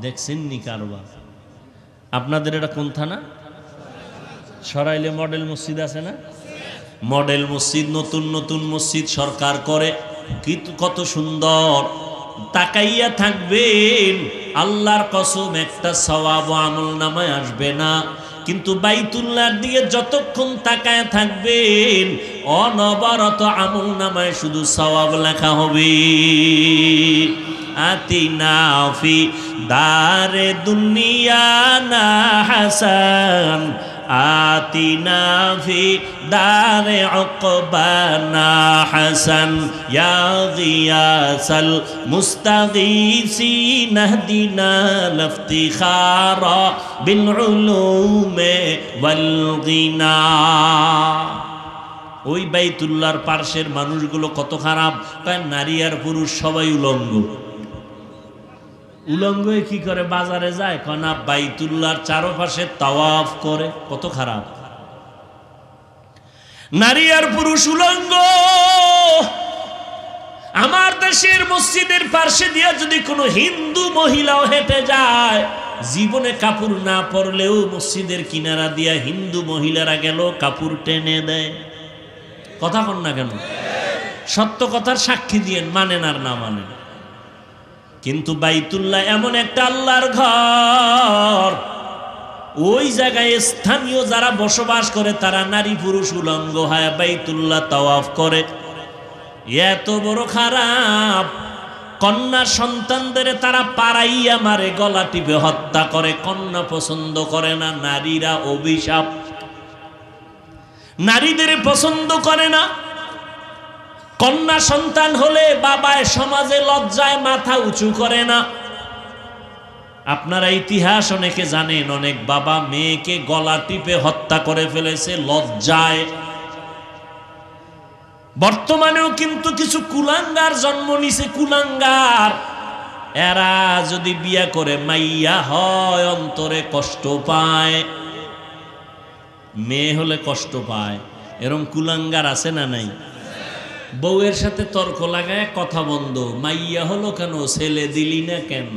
দেখছেন নি কারবার? আপনাদের এটা কোন থানা? সরাইলে মডেল মসজিদ আছে না? মডেল মসজিদ, নতুন নতুন মসজিদ সরকার করে, কিন্তু কত সুন্দর। তাকাইয়া থাকবেন, আল্লাহর কসম একটা সওয়াব আমল নামায় আসবে না। কিন্তু বাইতুল্লাহর দিকে যতক্ষণ তাকায় থাকবেন, অনবরত আমল নামায় শুধু সওয়াব লেখা হবে। আতিনা ফি দারে দুনিয়া না হাসান, আতিনা ফি দারে উকবানা হাসান, ইয়া গিয়াসাল মুস্তাগীসিন ইহদিনা লিফতিখারা বিল উলুমে ওয়াল গিনা। ওই বাইতুল্লাহর পার্শ্বের মানুষগুলো কত খারাপ, কয় নারী আর পুরুষ সবাই উলঙ্গ। উলঙ্গ কি করে বাজারে যায়? কয় না, বাইতুল্লাহর চারপাশে তাওয়াফ করে। কত খারাপ! নারী আর পুরুষ উলঙ্গ। আমার দেশের মসজিদের পার্শ্বে দিয়ে যদি কোনো হিন্দু মহিলাও হেঁটে যায়, জীবনে কাপড় না পরলেও মসজিদের কিনারা দিয়া হিন্দু মহিলারা গেল কাপড় টেনে দেয়। কথা কন না কেন? সত্য কথার সাক্ষী দিয়েন, মানেন আর না মানেন। কিন্তু বাইতুল্লাহ এমন একটা আল্লাহর ঘর, ওই জায়গায় স্থানীয় যারা বসবাস করে তারা নারী পুরুষ উলঙ্গ হয় বাইতুল্লাহ তাওয়াফ করে। এত বড় খারাপ, কন্যা সন্তানদের তারা পাড়াইয়া মারে, গলা টিপে হত্যা করে। কন্যা পছন্দ করে না, নারীরা অভিশাপ, নারীদের পছন্দ করে না। কন্যা সন্তান হলে বাবায় সমাজে লজ্জায় মাথা উঁচু করে না। আপনারা ইতিহাস অনেকে জানেন, অনেক বাবা মেয়েকে গলা টিপে হত্যা করে ফেলেছে লজ্জায়। বর্তমানেও কিন্তু কিছু কুলাঙ্গার জন্ম নিছে, কুলাঙ্গার। এরা যদি বিয়া করে মাইয়া হয়, অন্তরে কষ্ট পায়, মেয়ে হলে কষ্ট পায়। এরকম কুলাঙ্গার আছে না নাই? বউয়ের সাথে তর্ক লাগায় কথা বন্ধ, মাইয়া হলো কেন, ছেলে দিলি না কেন?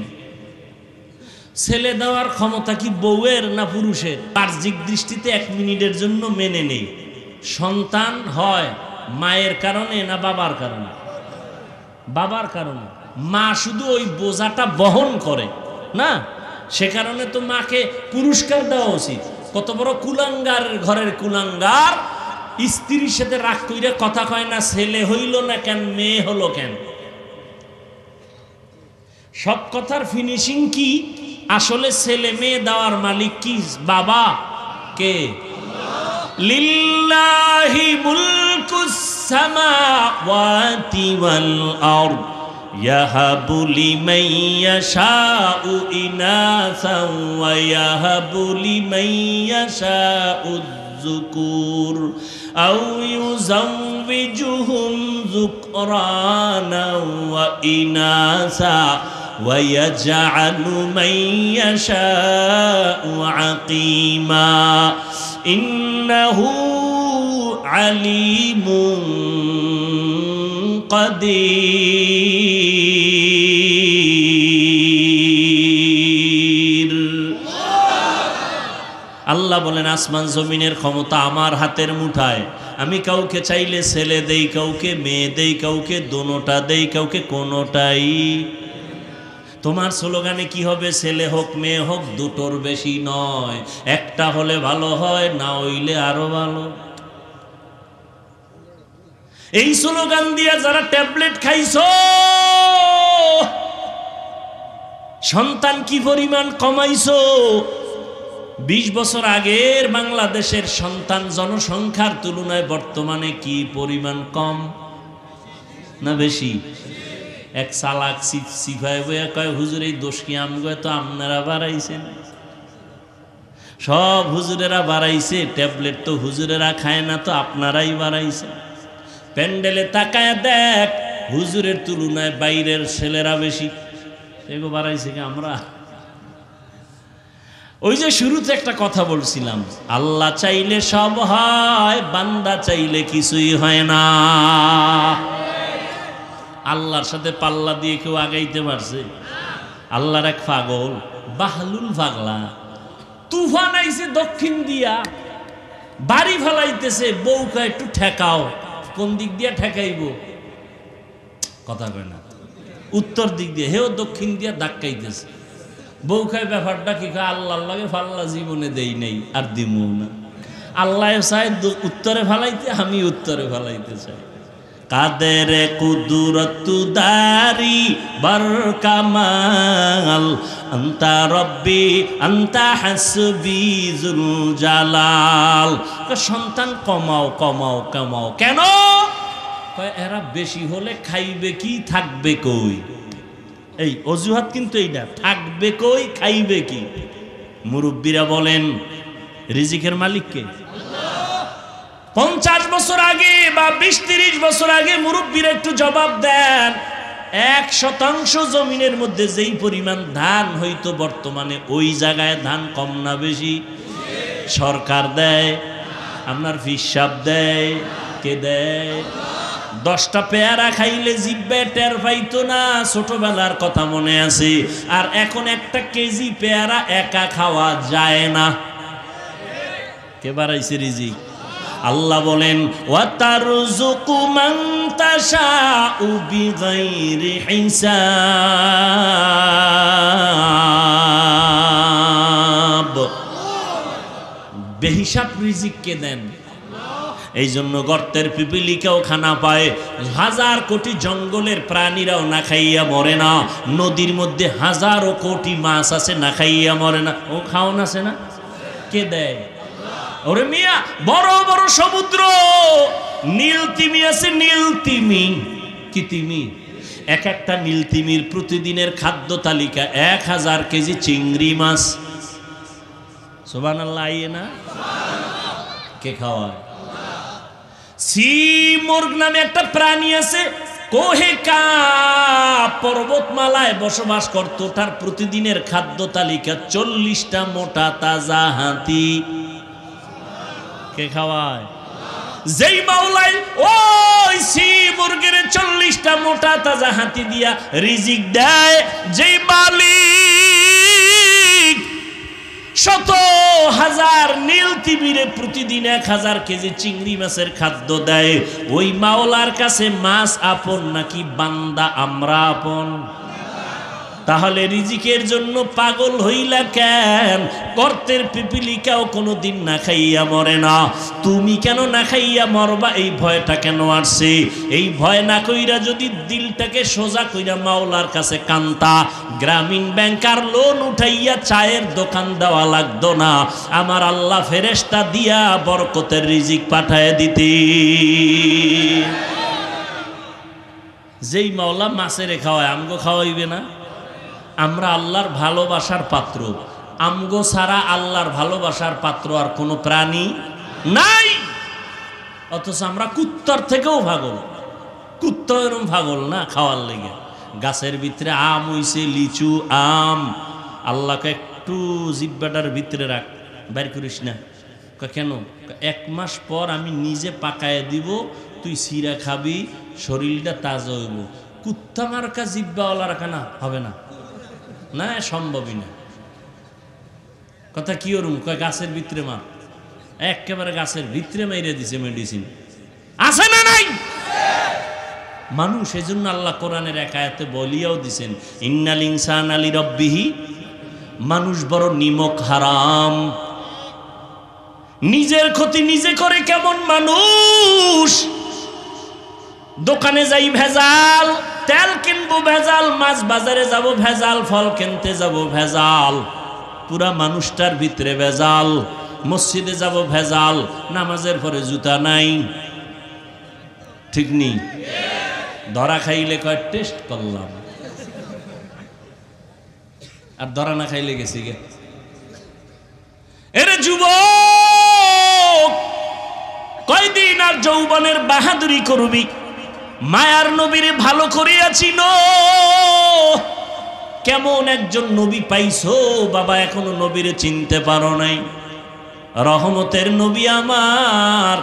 ছেলে দেওয়ার ক্ষমতা কি বউয়ের না পুরুষের? বাহ্যিক দৃষ্টিতে 1 মিনিটের জন্য মেনে নেই। সন্তান হয় মায়ের কারণে না বাবার কারণে? বাবার কারণে। মা শুধু ওই বোঝাটা বহন করে না, সে কারণে তো মাকে পুরস্কার দেওয়া উচিত। কত বড় কুলাঙ্গার ঘরের কুলাঙ্গার, স্ত্রীর সাথে রাগ কইরে কথা কয় না, ছেলে হইল না কেন, মেয়ে হলো কেন। সব কথার ফিনিশিং কি? আসলে ছেলে মেয়ে দেওয়ার মালিক কি? বাবা কে? লিল্লাহি মুলকুস সামাওয়াতি ওয়াল আরদ ইয়াহাবু লিমান ইয়াশাউ ইনাসান ওয়া ইয়াহাবু লিমান ইয়াশাউ যুকুর আও ইউযাওবিজুহুম যুকরানা ওয়া ইনাসা ওয়া ইয়াজআলু মান ইয়াশাউ আকিমা ইন্নাহু আলিমুন কাদির। আল্লাহ বলেন, আসমান জমিনের ক্ষমতা আমার হাতের মুঠায়। আমি কাউকে চাইলে ছেলে দেই, কাউকে মেয়ে দেই, কাউকে দোনোটা দেই, কাউকে কোনোটাই। তোমার স্লোগানে কি হবে? ছেলে হোক মেয়ে হোক, দুটোর বেশি নয়। একটা হলে ভালো হয়, না হইলে আরো ভালো। এই স্লোগান দিয়ে যারা ট্যাবলেট খাইছো, সন্তান কি পরিমাণ কমাইছো, 20 বছর আগের বাংলাদেশের সন্তান জনসংখ্যার তুলনায় বর্তমানে কি পরিমাণ কম না বেশি? এক চালাক সিফাই বইয়া কয় হুজুর এই দোষ কি আমগো, তো আপনারা বাড়াইছেন। সব হুজুরেরা বাড়াইছে, ট্যাবলেট তো হুজুরেরা খায় না, তো আপনারাই বাড়াইছে। প্যান্ডেলে তাকায় দেখ হুজুরের তুলনায় বাইরের ছেলেরা বেশি, এগো বাড়াইছে কি আমরা? ওই যে শুরুতে একটা কথা বলছিলাম, আল্লাহ চাইলে সব হয়, বান্দা চাইলে কিছুই হয় না। আল্লাহর সাথে পাল্লা দিয়ে কেউ আগাইতে পারছে? আল্লাহর এক পাগল বাহলুল পাগলা, তুফান আইছে দক্ষিণ দিয়া, বাড়ি ফেলাইতেছে, বউকে একটু ঠেকাও। কোন দিক দিয়া ঠেকাইব? কথা কয় না, উত্তর দিক দিয়ে। হেও দক্ষিণ দিয়া ধাক্কাইতেছে, বউ খায় ব্যাপারটা কি? আল্লাহর লাগে ফাল্লা জীবনে দেই নেই, আর দিমু না। আল্লাহ চাই উত্তরে ফালাইতে, আমি উত্তরে ফালাইতে চাই। কাদের কুদরতুদারি বরকামাল, আন্তা রব্বি আন্তা হাসবি যুল জালাল। সন্তান কমাও কমাও কমাও, কেন? এরা বেশি হলে খাইবে কি, থাকবে কই? এই অজুহাত কিন্তু এইটা, থাকবে কই, খাইবে কি? মুরব্বীরা বলেন রিজিকের মালিক কে? 50 বছর আগে বা 20-30 বছর আগে মুরব্বীরা একটু জবাব দেন। 1% জমিনের মধ্যে যেই পরিমাণ ধান হইতো, বর্তমানে ওই জায়গায় ধান কম না বেশি? সরকার দেয়, আপনার হিসাব দেয়, কে দেয়? 10টা পেয়ারা খাইলে জিব্বে টের পাইতো না, ছোটবেলার কথা মনে আছে। আর এখন 1 কেজি পেয়ারা একা খাওয়া যায় না। কে বাড়াইছে রিজিক? আল্লাহ বলেন ওয়াতারযুকু মান তাশাউ বিগাইরি হিসাব। বেহিসাব রিজিক কে দেন? এই জন্য গর্তের পিপিলিকাও খানা পায়, 1000 কোটি জঙ্গলের প্রাণীরাও না খাইয়া মরে না। নদীর মধ্যে 1000 কোটি মাছ আছে, না খাইয়া মরে না। ও খাওন আছে না? কে দেয়? ওরে মিয়া, বড় বড় সমুদ্র, নীল তিমি আছে, নীল তিমি। কি তিমি? এক একটা নীল তিমির প্রতিদিনের খাদ্য তালিকা 1000 কেজি চিংড়ি মাছ। সুবহানাল্লাহ, আইয়ে না? কে খাওয়ায়? সি মুরগ নামে একটা প্রাণী আছে, কোহে কা পর্বতমালায় বসবাস করত। তার প্রতিদিনের খাদ্য তালিকা 40টা মোটা তাজা হাতি। কে খাওয়ায়? যেই মাওলাই ওই সি মুরগের 40টা মোটা তাজা হাতি দিয়া রিজিক দেয়, যেই মালিক শত হাজার নীল তিমিরে প্রতিদিন 1000 কেজি চিংড়ি মাছের খাদ্য দেয়, ওই মাওলার কাছে মাছ আপন নাকি বান্দা আমরা আপন? তাহলে রিজিকের জন্য পাগল হইলা কেন? গর্তের পিপিলিকাও কোনোদিন না খাইয়া মরে না, তুমি কেন না খাইয়া মরবা? এই ভয়টা কেন আসছে? এই ভয় না কইরা যদি দিলটাকে সোজা কইরা মাওলার কাছে কান্তা, গ্রামীণ ব্যাংকার লোন উঠাইয়া চায়ের দোকান দেওয়া লাগতো না, আমার আল্লাহ ফেরেশতা দিয়া বরকতের রিজিক পাঠায় দিতে। যেই মাওলা মাছেরে খাওয়ায়, আমগো খাওয়াইবে না? আমরা আল্লাহর ভালোবাসার পাত্র, আমগো ছাড়া আল্লাহর ভালোবাসার পাত্র আর কোনো প্রাণী নাই। অথচ আমরা কুত্তার থেকেও পাগল। কুত্তা এরকম পাগল না খাওয়ার লেগে। গাছের ভিতরে আম হইছে, লিচু আম, আল্লাহকে একটু জিব্বাটার ভিতরে রাখ, বাইর করিস না। কেন? 1 মাস পর আমি নিজে পাকায় দিব, তুই সিরা খাবি, শরীরটা তাজা হইব। কুত্তা মার্কা জিব্বাওয়ালা রাখা না হবে না, না সম্ভবই না। কথা কি ওরম? গাছের ভিতরে মার, একেবারে গাছের ভিতরে মাইরে দিছে মেডিসিন। আছে না নাই? মানুষ এজন্য আল্লাহ কোরআনের এক আয়াতে বলিয়াও দিছেন, ইন্নাল ইনসানা লিরাব্বিহি, মানুষ বড় নিমক হারাম। নিজের ক্ষতি নিজে করে কেমন মানুষ? দোকানে যাই ভেজাল, তেল কিনবো ভেজাল, মাছ বাজারে যাব ভেজাল, ফল কিনতে যাব ভেজাল, পুরা মানুষটার ভিতরে ভেজাল, মসজিদে যাব ভেজাল, নামাজের পরে জুতা নাই, ঠিক নেই। ধরা খাইলে কয় টেস্ট করলাম, আর ধরা না খাইলে গেছি গে। এরে যুবক, কয়দিন আর যৌবনের বাহাদুরি করবি? মায়ার নবীরে ভালো করিয়া চিনো। কেমন একজন নবী পাইছো বাবা, এখনো নবীরে চিনতে পারো নাই। রহমতের নবী আমার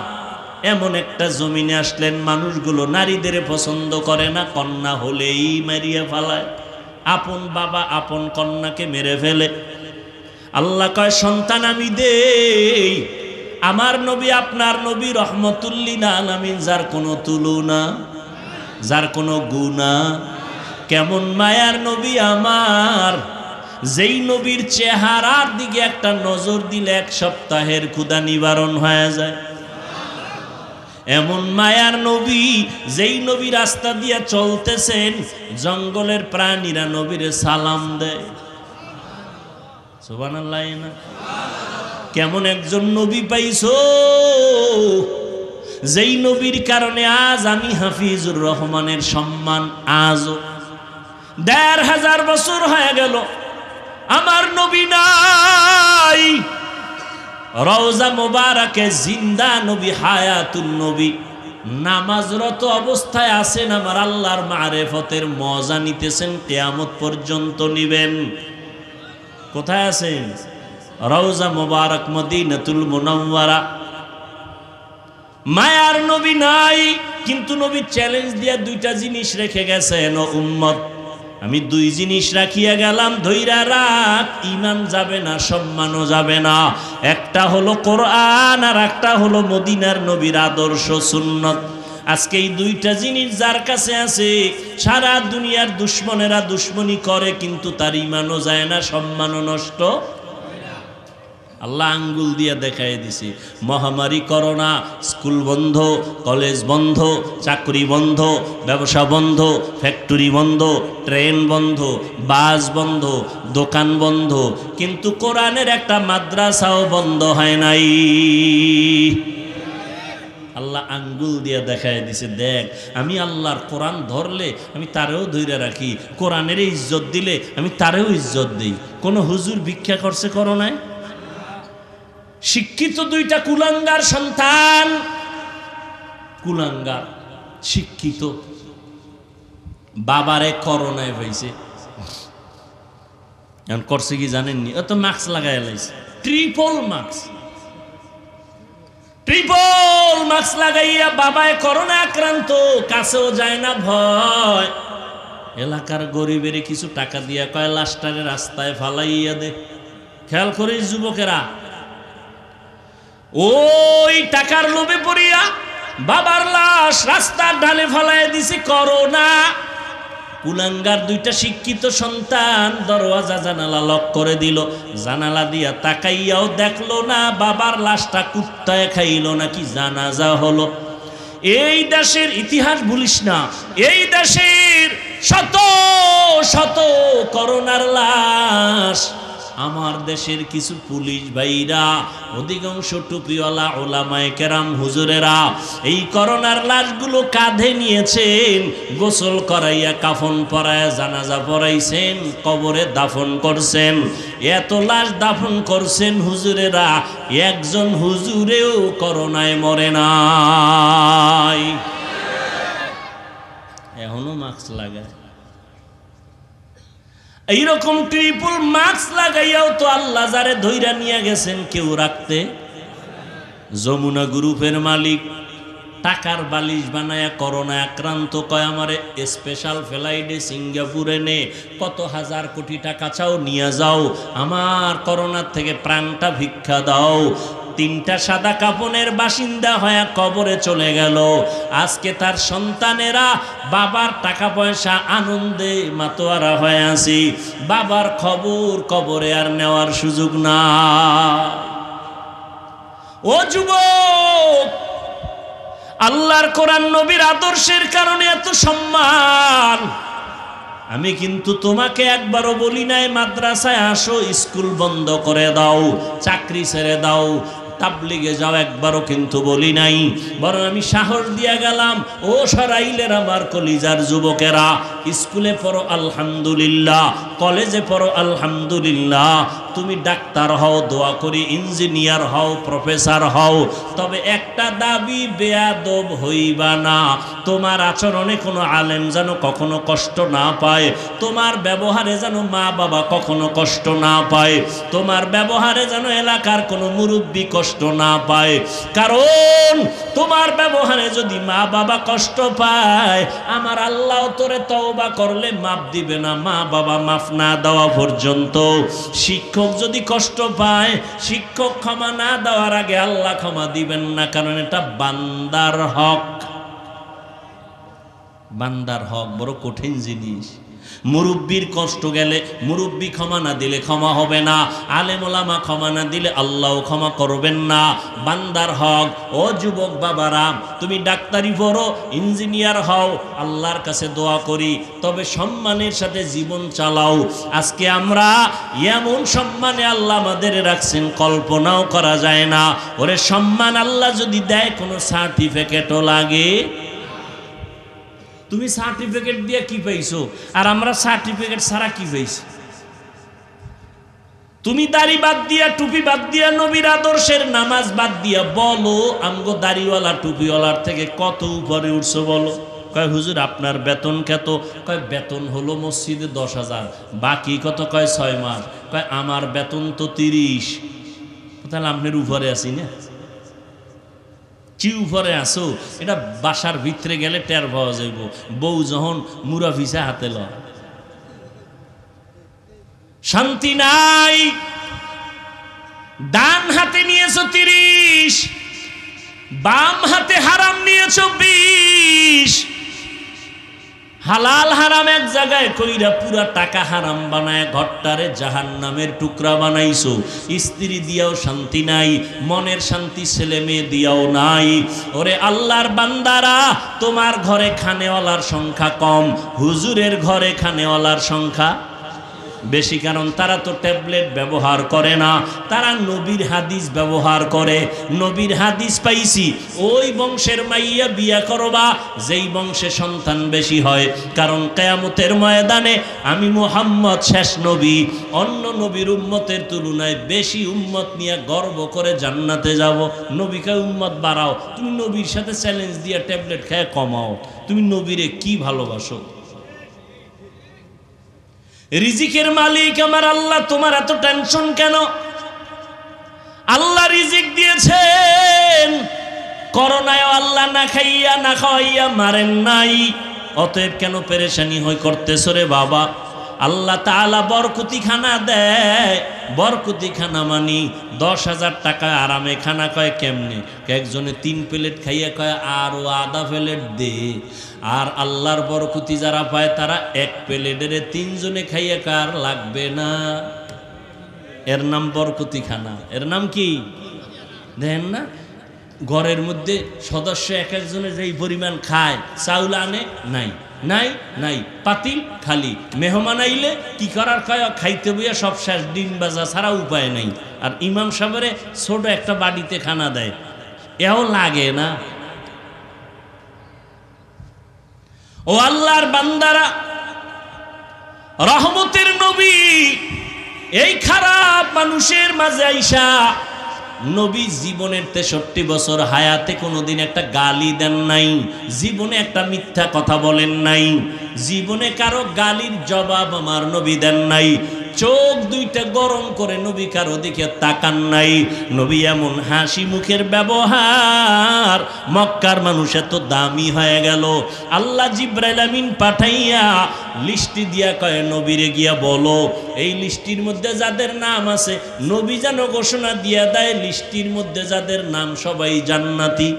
এমন একটা জমিনে আসলেন, মানুষগুলো নারীদের পছন্দ করে না, কন্যা হলেই মারিয়া ফেলায়। আপন বাবা আপন কন্যাকে মেরে ফেলে। আল্লাহ কয় সন্তান আমি দেই। আমার নবী আপনার নবী রহমতুল্লিল আলামিন, যার কোনো তুলনা, যার কোনো গুণা। কেমন মায়ার নবী আমার, যেই নবীর চেহারার দিকে একটা নজর দিলে এক সপ্তাহের ক্ষুধা নিবারণ হয়ে যায়। এমন মায়ার নবী, যেই নবী রাস্তা দিয়ে চলতেছেন, জঙ্গলের প্রাণীরা নবীরে সালাম দেয়। সুবহানাল্লাহ না? কেমন একজন নবী পাইছো, যেই নবীর কারণে আজ আমি হাফিজুর রহমানের সম্মান আজও ১৫০০ বছর হয়ে গেল আমার নবী নাই। রওজা মোবারকে জিন্দা নবী, হায়াতুন নবী, নামাজরত অবস্থায় আছেন, আমার আল্লাহর মারেফতের মজা নিতেছেন, কিয়ামত পর্যন্ত নিবেন। কোথায় আছেন? রওজা মোবারক মদিনাতুল মুনাওয়ারা। মায়ার নবী নাই, কিন্তু নবী চ্যালেঞ্জ দিয়া দুইটা জিনিস রেখে গেছেন, ও উম্মত আমি দুই জিনিস রাখিয়া গেলাম, ধৈরা রাখ, ঈমান যাবে না, সম্মানও যাবে না। একটা হলো কোরআন, আর একটা হলো মদিনার নবীর আদর্শ সুন্নত। আজকে এই দুইটা জিনিস যার কাছে আছে, সারা দুনিয়ার দুশ্মনেরা দুশ্মনী করে, কিন্তু তার ঈমানও যায় না, সম্মানও নষ্ট। আল্লাহ আঙ্গুল দিয়া দেখাই দিছে। মহামারী করোনা, স্কুল বন্ধ, কলেজ বন্ধ, চাকরি বন্ধ, ব্যবসা বন্ধ, ফ্যাক্টরি বন্ধ, ট্রেন বন্ধ, বাস বন্ধ, দোকান বন্ধ, কিন্তু কোরআনের একটা মাদ্রাসাও বন্ধ হয় নাই। আল্লাহ আঙ্গুল দিয়া দেখাই দিছে, দেখ আমি আল্লাহর কোরআন ধরলে আমি তারেও ধরে রাখি, কোরআনের ইজ্জত দিলে আমি তারেও ইজ্জত দিই। কোনো হুজুর ভিক্ষা করছে করোনায়? শিক্ষিত দুইটা কুলাঙ্গার সন্তান, কুলাঙ্গার শিক্ষিত, বাবারে করোনায় পাইছে। এখন করছে কি জানেননি? অত মাস্ক লাগাই লাইছে, ট্রিপল মাস্ক লাগাইয়া বাবায় করোনা আক্রান্ত, কাছেও যায় না ভয়। এলাকার গরিবের কিছু টাকা দিয়া কয় লাশটারে রাস্তায় ফালাইয়া দে। খেয়াল করিস যুবকেরা, ওই টাকার লোভে পড়িয়া বাবার লাশ রাস্তার ঢালে ফালাইয়া দিছে করোনা। কুলাঙ্গার দুইটা শিক্ষিত সন্তান দরওয়াজা জানালা লক করে দিল, জানালা দিয়া তাকাইয়াও দেখলো না বাবার লাশটা কুত্তায় খাইলো নাকি জানাজা হলো। এই দেশের ইতিহাস ভুলিস না, এই দেশের শত শত করোনার লাশ। আমার দেশের কিছু পুলিশ ভাইরা, অধিকাংশ টুপিওয়ালা ওলামায়ে কেরাম হুজুরেরা এই করোনার লাশগুলো কাঁধে নিয়েছেন, গোসল করাইয়া কাফন পরাইয়া জানাজা পড়াইছেন, কবরে দাফন করছেন। এত লাশ দাফন করছেন হুজুরেরা, একজন হুজুরেও করোনায় মরে নাই। এখনো মাস্ক লাগায়। এইরকম ট্রিপল মাস্ক লাগাইয়াও তো আল্লাহ যারে ধইরা নিয়ে গেছেন কেউ রাখতে। যমুনা গ্রুপের মালিক টাকার বালিশ বানায়া করোনা আক্রান্ত, কয় আমারে স্পেশাল ফ্লাইটে সিঙ্গাপুরে নে, কত হাজার কোটি টাকা চাও নিয়ে যাও, আমার করোনার থেকে প্রাণটা ভিক্ষা দাও। 3টা সাদা কাপনের বাসিন্দা হয়ে কবরে চলে গেল। আজকে তার সন্তানেরা বাবার টাকা পয়সা আনন্দে মাতোয়ারা হয়ে আছে, বাবার খবর কবরে আর নেওয়ার সুযোগ না। ও যুবক, আল্লাহর কোরআন নবীর আদর্শের কারণে এত সম্মান, আমি কিন্তু তোমাকে একবারও বলি নাই মাদ্রাসায় আসো, স্কুল বন্ধ করে দাও, চাকরি ছেড়ে দাও, তাবলিগে যাও, একবারও কিন্তু বলি নাই। বরং আমি সাহস দিয়া গেলাম, ও সরাইলের আমার কলিজার যুবকেরা, স্কুলে পড়ো আলহামদুলিল্লাহ, কলেজে পড়ো আলহামদুলিল্লাহ, তুমি ডাক্তার হও, দোয়া করি, ইঞ্জিনিয়ার হও, প্রফেসর হও, তবে একটা দাবি, বেয়াদব হইবা না। তোমার আচরণে কোনো আলেম যেন কখনো কষ্ট না পায়, তোমার ব্যবহারে যেন মা বাবা কখনো কষ্ট না পায়, তোমার ব্যবহারে যেন এলাকার কোনো মুরব্বী কষ্ট না পায়। কারণ তোমার ব্যবহারে যদি মা বাবা কষ্ট পায়, আমার আল্লাহ তোরে তওবা করলে মাফ দিবে না, মা বাবা মাফ না দেওয়া পর্যন্ত। শিক্ষক যদি কষ্ট পায়, শিক্ষক ক্ষমা না দেওয়ার আগে আল্লাহ ক্ষমা দিবেন না, কারণ এটা বান্দার হক। বান্দার হক বড় কঠিন জিনিস। মুরব্বির কষ্ট গেলে মুরব্বি ক্ষমা না দিলে ক্ষমা হবে না, আলেম ওলামা ক্ষমা না দিলে আল্লাহও ক্ষমা করবেন না। বান্দার হক। ও যুবক বাবারা, তুমি ডাক্তারি পড়ো, ইঞ্জিনিয়ার হও, আল্লাহর কাছে দোয়া করি, তবে সম্মানের সাথে জীবন চালাও। আজকে আমরা এমন সম্মানে আল্লাহ আমাদের রাখছেন, কল্পনাও করা যায় না। ওরে সম্মান আল্লাহ যদি দেয়, কোনো সার্টিফিকেটও লাগে। তুমি সার্টিফিকেট দিয়ে কি পাইছো, আর আমরা সার্টিফিকেট ছাড়া কি পাইছি? তুমি দাড়ি বাদ দিয়া, টুপি বাদ দিয়া, নবীর আদর্শের নামাজ বাদ দিয়া বলো, আমগো দাড়িওয়ালা টুপিওয়ালার থেকে কত উপরে উঠছো বলো? কয় হুজুর আপনার বেতন কত? কয় বেতন হলো মসজিদে 10,000, বাকি কত? কয় 6 মাস। কয় আমার বেতন তো 30। তাহলে আপনার উপরে আছি না? চি উপরে আসো, এটা বাসার ভিতরে গেলে টের পাওয়া যাইব। বউ যখন মুরা ভিসা হাতে ল, শান্তি নাই। ডান হাতে নিয়েছো 30, বাম হাতে হারাম নিয়েছো 20। হালাল হারাম এক জায়গায় কইরা পুরা টাকা হারাম বানায় ঘরটারে জাহান্নামের টুকরা বানাইছো। স্ত্রী দিয়াও শান্তি নাই, মনের শান্তি ছেলে মেয়ে দিয়াও নাই। ওরে আল্লাহর বান্দারা, তোমার ঘরে খানেওয়ালার সংখ্যা কম, হুজুরের ঘরে খানেওয়ালার সংখ্যা বেশি। কারণ তারা তো ট্যাবলেট ব্যবহার করে না, তারা নবীর হাদিস ব্যবহার করে। নবীর হাদিস পাইছি, ওই বংশের মাইয়া বিয়া করবা যেই বংশে সন্তান বেশি হয়। কারণ কিয়ামতের ময়দানে আমি মুহাম্মদ শেষ নবী, অন্য নবীর উম্মতের তুলনায় বেশি উম্মত নিয়ে গর্ব করে জান্নাতে যাব। নবীকে উম্মত বাড়াও, তুমি নবীর সাথে চ্যালেঞ্জ দিয়ে ট্যাবলেট খেয়ে কমাও। তুমি নবীরে কি ভালোবাসো? রিজিকের মালিক আমার আল্লাহ, তোমার এত টেনশন কেন? আল্লাহ রিজিক দিয়েছেন, করোনায় আল্লাহ না খাইয়া না খাওয়াইয়া মারেন নাই, অতএব কেন পেরেশানি হয়ে করতেছো রে বাবা? আল্লাহ তাআলা বরকতি খানা দেয়। বরকতি খানা মানি 10,000 টাকা আরামে খানা। কয় কেমনে? একজনে 3 প্লেট খাইয়া কয় আরো আধা প্লেট দে। আর আল্লাহর বরকতি যারা পায় তারা 1 প্লেটের 3 জনে খাইয়া কার লাগবে না। এর নাম বরকতি খানা। এর নাম কি দেখেন না? ঘরের মধ্যে সদস্য এক একজনের যেই পরিমাণ খায়, চাউল আনে নাই নাই নাই, পাতিল খালি। মেহমান আইলে কি করার? কয় খাইতে বইয়া সব শেষ, ডিম বাজা ছাড়া উপায় নাই। আর ইমাম সাহেবের ছোট একটা বাড়িতে খানা দেয়, এও লাগে না। ও আল্লাহর বান্দারা, রহমতের নবী এই খারাপ মানুষের মাঝে আইসা, নবী জীবনের 63 বছর হায়াতে কোনোদিন একটা গালি দেন নাই, জীবনে একটা মিথ্যা কথা বলেন নাই, জীবনে কারো গালির জবাব আমার নবী দেন নাই। চোখ দুইটা গরম করে নবী কারো দিকে তাকান নাই। নবী এমন হাসি মুখের ব্যবহার, মক্কার মানুষ এত দামি হয়ে গেল। আল্লাহ জিবরাইল আমিন পাঠাইয়া লিস্টি দিয়া কয় নবীরে গিয়া বলো, এই লিস্টির মধ্যে যাদের নাম আছে, নবী যেন ঘোষণা দিয়া দেয় লিস্টির মধ্যে যাদের নাম সবাই জান্নাতি।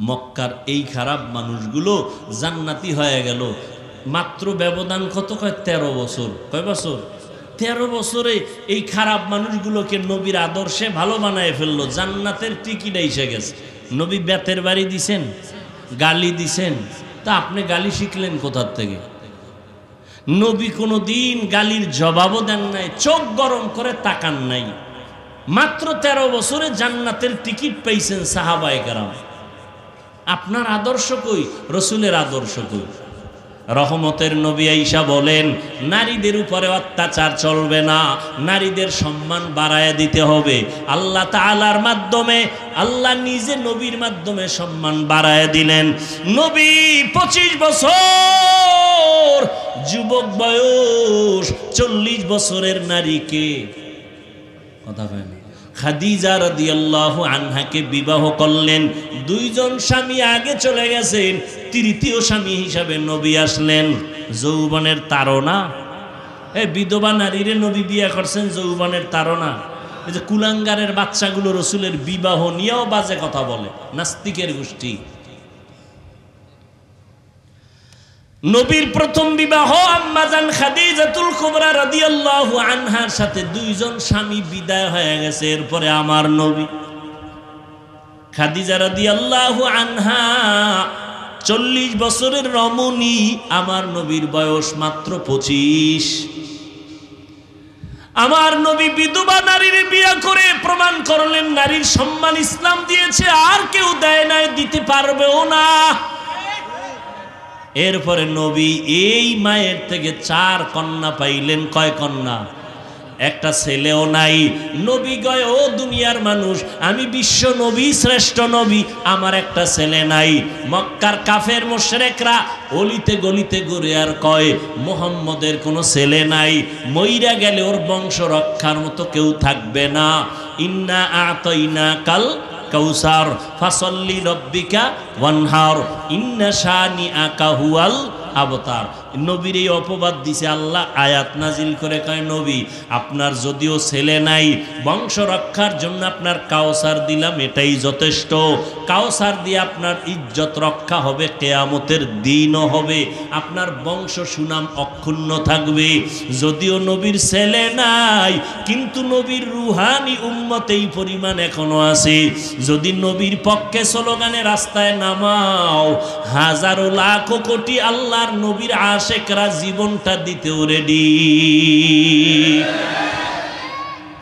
মক্কার এই খারাপ মানুষগুলো জান্নাতি হয়ে গেল। মাত্র ব্যবধান কত? কয় 13 বছর। কয় বছর? 13 বছরে এই খারাপ মানুষগুলোকে নবীর আদর্শে ভালো বানায় ফেললো। জান্নাতের টিকিট এসে গেছে। নবী বেতের বাড়ি দিছেন, গালি দিছেন, তা আপনি গালি শিখলেন কোথার থেকে? নবী কোনো দিন গালির জবাবও দেন নাই, চোখ গরম করে তাকান নাই। মাত্র 13 বছরে জান্নাতের টিকিট পেয়েছেন সাহাবায়ে কেরাম। আপনার আদর্শ কই? রসুলের আদর্শ কই? রহমতের নবী আয়েশা বলেন, নারীদের উপরে অত্যাচার চলবে না, নারীদের সম্মান বাড়ায় দিতে হবে। আল্লাহ তাআলার মাধ্যমে, আল্লাহ নিজে নবীর মাধ্যমে সম্মান বাড়ায় দিলেন। নবী 25 বছর যুবক বয়স, 40 বছরের নারীকে, কথা কয় না, খাদিজা রাদিয়াল্লাহু আনহাকে বিবাহ করলেন। 2 জন স্বামী আগে চলে গেছেন, তৃতীয় স্বামী হিসাবে নবী আসলেন। যৌবনের তাড়না, বিধবা নারীরে নবী বিয়ে করছেন যৌবনের তাড়না। এই যে কুলাঙ্গারের বাচ্চাগুলো রসুলের বিবাহ নিয়েও বাজে কথা বলে, নাস্তিকের গোষ্ঠী। নবীর প্রথম বিবাহ আম্মাজান খাদিজাতুল কুবরা রাদিয়াল্লাহু আনহার সাথে 2 জন স্বামী বিদায় হয়ে গেছে। এরপরে আমার নবী খাদিজা রাদিয়াল্লাহু আনহা 40 বছরের রমণী, আমার নবীর বয়স মাত্র 25। আমার নবী বিধবা নারীর বিয়ে করে প্রমাণ করলেন নারীর সম্মান ইসলাম দিয়েছে, আর কেউ দেয় নাই, দিতে পারবেও না। এরপরে নবী এই মায়ের থেকে 4 কন্যা পাইলেন। কয় কন্যা? একটা ছেলেও নাই। নবী গয়, ও দুনিয়ার মানুষ, আমি বিশ্ব নবী, শ্রেষ্ঠ নবী, আমার একটা ছেলে নাই। মক্কার কাফের মুশরিকরা অলিতে গলিতে ঘুরে আর কয়, মুহাম্মদের কোনো ছেলে নাই, মইরা গেলে ওর বংশ রক্ষার মতো কেউ থাকবে না। ইন্না আতাইনা কাল কাউসার ফাসাল্লি রব্বিকা ওয়ানহার ইন্না শানিআকা হুয়াল আবতার। নবীর এই অপবাদ দিছে আল্লাহ, আয়াত নাজিল করে কয়, নবী আপনার যদিও ছেলে নাই, বংশ রক্ষার জন্য আপনার কাউসার দিলাম, এটাই যথেষ্ট। কাউসার দিয়ে আপনার ইজ্জত রক্ষা হবে, কিয়ামতের দিনও হবে, আপনার বংশ সুনাম অক্ষুণ্ণ থাকবে। যদিও নবীর ছেলে নাই, কিন্তু নবীর রুহানি উম্মত এই পরিমাণ এখনো আছে। যদি নবীর পক্ষে স্লোগানে রাস্তায় নামাও, হাজারো লাখো কোটি আল্লাহর নবীর আশেকরা জীবনটা দিতেও রেডি।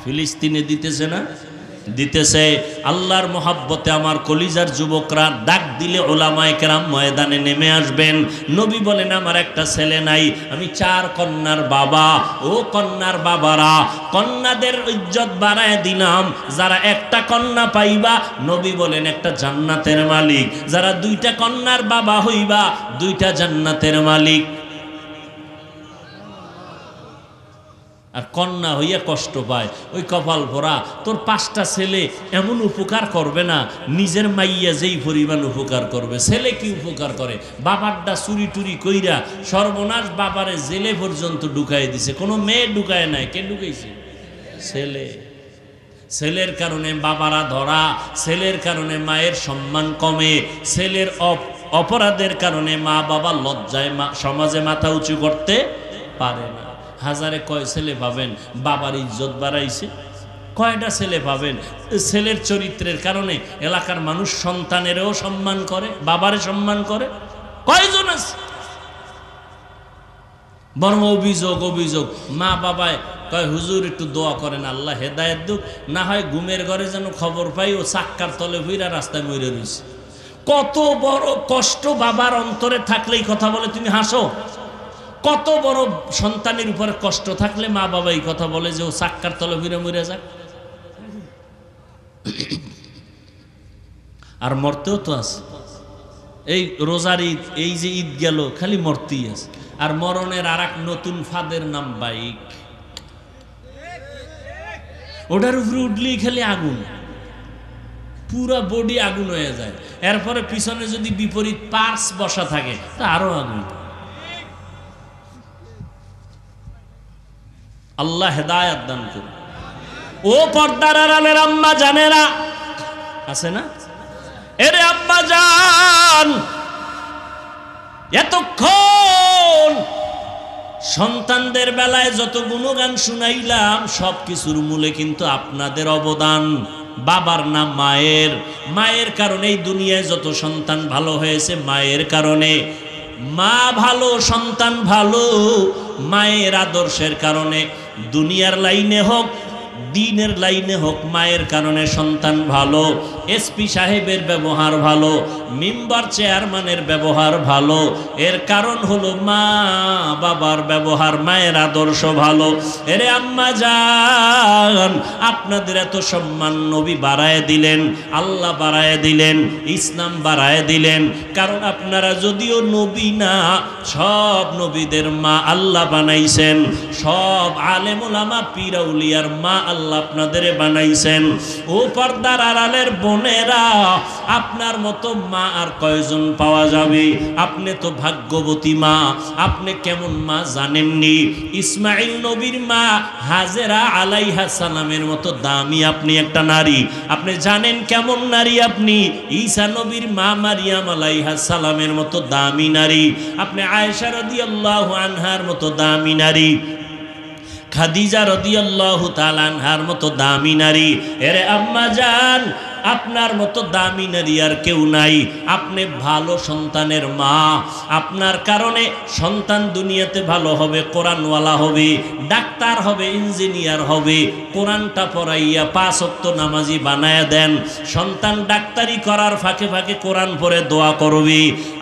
ফিলিস্তিনে দিতেছে না? দিতেছে। আল্লাহর মহাব্বতে আমার কলিজার যুবকরা ডাক দিলে উলামায়ে কেরাম ময়দানে নেমে আসবেন। নবী বলেন, আমার একটা ছেলে নাই, আমি 4 কন্যার বাবা। ও কন্যার বাবারা, কন্যাদের ইজ্জত বাড়ায় দিলাম। যারা একটা কন্যা পাইবা, নবী বলেন একটা জান্নাতের মালিক। যারা 2টা কন্যার বাবা হইবা, 2টা জান্নাতের মালিক। আর কন্যা হইয়া কষ্ট পায়, ওই কপাল ভরা। তোর 5টা ছেলে এমন উপকার করবে না, নিজের মাইয়া যেই পরিমাণ উপকার করবে। ছেলে কি উপকার করে? বাবারটা চুরি টুরি কইরা সর্বনাশ, বাবারে জেলে পর্যন্ত ঢুকাই দিছে। কোনো মেয়ে ঢুকায় নাই, কে ঢুকাইছে? ছেলে। ছেলের কারণে বাবারা ধরা, ছেলের কারণে মায়ের সম্মান কমে, ছেলের অপরাধের কারণে মা বাবা লজ্জায় সমাজে মাথা উঁচু করতে পারে না। হাজারে কয় ছেলে পাবেন বাবার ইজ্জত বাড়াইছে? কয়টা ছেলে পাবেন ছেলের চরিত্রের কারণে এলাকার মানুষ সন্তানেরও সম্মান করে, বাবারে সম্মান করে? কয়জন আছে? বরং অভিযোগ মা বাবায় কয়, হুজুর একটু দোয়া করেন, আল্লাহ হেদায়েত দুক, না হয় ঘুমের ঘরে যেন খবর পাই ও চাক্কার তলে ভুইরা রাস্তায় মরে রয়েছে। কত বড় কষ্ট বাবার অন্তরে থাকলেই কথা বলে, তুমি হাসো। কত বড় সন্তানের উপরে কষ্ট থাকলে মা বাবা এই কথা বলে যে ও চাক্কার তলে ভুইরা মরে যাক। আর মরতেও তো আছে। এই রোজার ঈদ, এই যে ঈদ গেল, খালি মরতেই আছে। আর মরণের আর এক নতুন ফাঁদের নাম বাইক। ওটার উপরে উঠলেই খালি আগুন, পুরা বডি আগুন হয়ে যায়। এরপরে পিছনে যদি বিপরীত পার্স বসা থাকে তা আরো আগুন। আল্লাহ হেদায়েত দান করুন। ও পর্দার আড়ালের আম্মা জানেরা আছে না? এরে আম্মা জান, এতক্ষণ সন্তানদের বেলায় যত গুণগান শুনাইলাম, সব কিছুর মূলে কিন্তু আপনাদের অবদান। বাবার নাম মায়ের, মায়ের কারণেই দুনিয়ায় যত সন্তান ভালো হয়েছে, মায়ের কারণে। মা ভালো সন্তান ভালো, মায়ের আদর্শের কারণে দুনিয়ার লাইনে হোক দিনের লাইনে হোক মায়ের কারণে সন্তান ভালো, এসপি সাহেবের ব্যবহার ভালো, মেম্বার চেয়ারম্যানের ব্যবহার ভালো, এর কারণ হলো মা বাবার ব্যবহার, মায়ের আদর্শ ভালো। এরে আম্মা জান, আপনাদের এত সম্মান নবী বাড়ায় দিলেন, আল্লাহ বাড়ায় দিলেন, ইসলাম বাড়ায় দিলেন, কারণ আপনারা যদিও নবী না, সব নবীদের মা আল্লাহ বানাইছেন, সব আলেম ওলামা পীর আউলিয়ার মা আল্লাহ আপনাদের বানাইছেন। ও পর্দার আড়ালের বোনেরা, আপনার মতো মা আর কয়জন পাওয়া যাবে? আপনি তো ভাগ্যবতী মা। আপনি কেমন মা জানেননি? ইসমাইল নবীর মা হাজেরা আলাইহা সালামের মতো দামি আপনি একটা নারী। আপনি জানেন কেমন নারী আপনি? ঈসা নবীর মা মারিয়াম আলাইহা সালামের মতো দামি নারী। আপনি আয়েশা রাদিয়াল্লাহু আনহার মতো দামি নারী, খাদিজা রাদিয়াল্লাহু তাআলা আনহার মতো দামি নারী। এরে আম্মা জান, আপনার মতো দামি নারী আর কেউ নাই। আপনি ভালো সন্তানের মা, আপনার কারণে সন্তান দুনিয়াতে ভালো হবে, কোরআনওয়ালা হবে, ডাক্তার হবে, ইঞ্জিনিয়ার হবে। কোরআনটা পড়াইয়া 5 ওয়াক্ত নামাজি বানায়া দেন। সন্তান ডাক্তারি করার ফাঁকে ফাঁকে কোরআন পড়ে দোয়া করবে।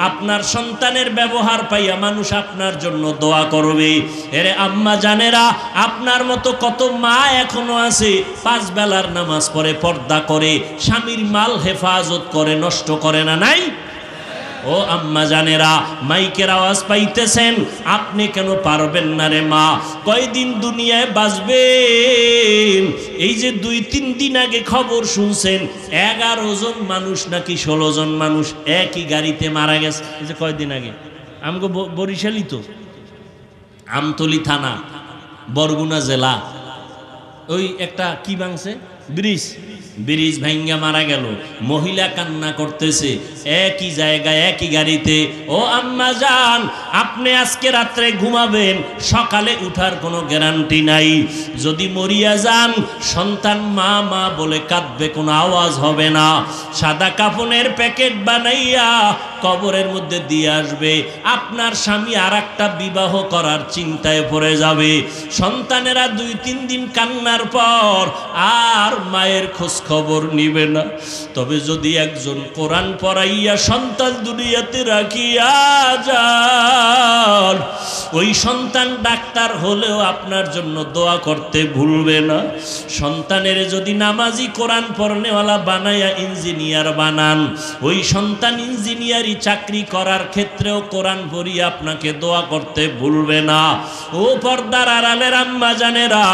আপনার সন্তানের ব্যবহার পাইয়া মানুষ আপনার জন্য দোয়া করবে। এরে আম্মা জানেরা, আপনার মতো কত মা এখনো আছে 5 বেলার নামাজ পড়ে, পর্দা করে, স্বামীর মাল হেফাজত করে, নষ্ট করে না? নাই? ও আম্মা জানেরা, মাইকের আওয়াজ পাইতেছেন, আপনি কেন পারবেন না রে মা? কয়দিন দুনিয়ায় বাঁচবেন? এই যে 2-3 দিন আগে খবর শুনছেন 11 জন মানুষ নাকি 16 জন মানুষ একই গাড়িতে মারা গেছে। এই যে কয়দিন আগে আমগো বরিশালই তো, আমতলী থানা, বরগুনা জেলা, ওই একটা কি ভাঙছে, ব্রিজ ভাঙ্গা মারা গেল। মহিলা কান্না করতেছে, একই জায়গায় একই গাড়িতে। ও আম্মা জান, আপনি আজকে রাত্রে ঘুমাবেন, সকালে উঠার কোনো গ্যারান্টি নাই। যদি মরিয়া যান, সন্তান মা মা বলে কাঁদবে, কোনো আওয়াজ হবে না। সাদা কাফনের প্যাকেট বানাইয়া কবরের মধ্যে দিয়ে আসবে। আপনার স্বামী আর একটা বিবাহ করার চিন্তায় পড়ে যাবে। সন্তানেরা 2-3 দিন কান্নার পর আর মায়ের খোঁজ খবর নিবে না। তবে যদি একজন কোরআন পড়াইয়া সন্তান দুনিয়াতে রাখিয়া যান, ওই সন্তান ডাক্তার হলেও আপনার জন্য দোয়া করতে ভুলবে না। সন্তানের যদি নামাজি কোরআন পড়নেওয়ালা বানাইয়া ইঞ্জিনিয়ার বানান, ওই সন্তান ইঞ্জিনিয়ারি চাকরি করার ক্ষেত্রেও কোরআন পড়িয়া আপনাকে দোয়া করতে ভুলবে না। ও পর্দার আড়ালের আম্মা জানেরা,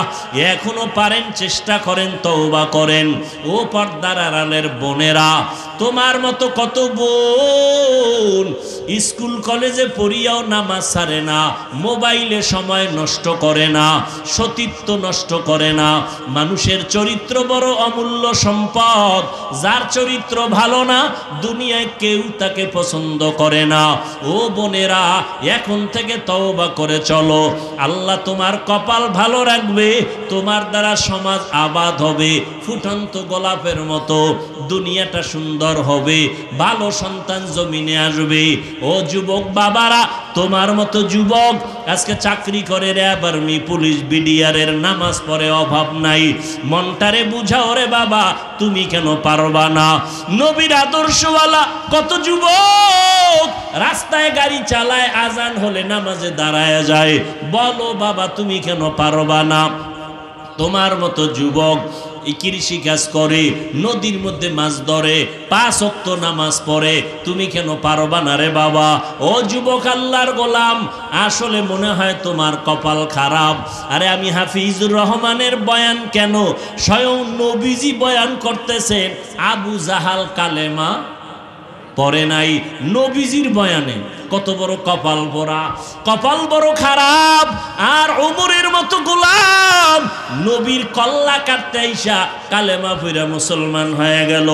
এখনো পারেন চেষ্টা করেন, তওবা করেন। ও পর্দার আড়ালের বোনেরা, তোমার মতো কত বোন স্কুল কলেজে পড়িয়াও নামাজ ছাড়ে না, মোবাইলে সময় নষ্ট করে না, সতীত্ব নষ্ট করে না। মানুষের চরিত্র বড় অমূল্য সম্পদ। যার চরিত্র ভালো না, দুনিয়ায় কেউ তাকে পছন্দ করে না। ও বোনেরা, এখন থেকে তওবা করে চলো। আল্লাহ তোমার কপাল ভালো রাখবে, তোমার দ্বারা সমাজ আবাদ হবে, ফুটন্ত গোলাপের মতো দুনিয়াটা সুন্দর হবে, ভালো সন্তান জমিনে আসবে। ও যুবক বাবারা, তোমার মতো যুবক আজকে চাকরি করে, র্যাব, আর্মি, পুলিশ, বিডিআরের, নামাজ পড়ে, অভাব নাই। মনটারে বুঝাও রে বাবা, তুমি কেন পারবা না? নবীর আদর্শওয়ালা কত যুবক রাস্তায় গাড়ি চালায়, আজান হলে নামাজে দাঁড়ায় যায়। বলো বাবা, তুমি কেন পারবা না? তোমার মতো যুবক কৃষি কাজ করে, নদীর মধ্যে মাছ ধরে, 5 ওয়াক্ত নামাজ পড়ে, তুমি কেন পারবা না রে বাবা? ও যুবক আল্লাহর গোলাম, আসলে মনে হয় তোমার কপাল খারাপ। আরে আমি হাফিজুর রহমানের বয়ান কেন, স্বয়ং নবীজি বয়ান করতেছেন, আবু জাহাল কালেমা পড়ে নাই। নবীজির বয়ানে কত বড় কপাল পোড়া, কপাল বড় খারাপ। আর ওমরের মতো গোলাম নবীর কল্লা কাটতে আইসা কালেমা পড়া মুসলমান হয়ে গেল,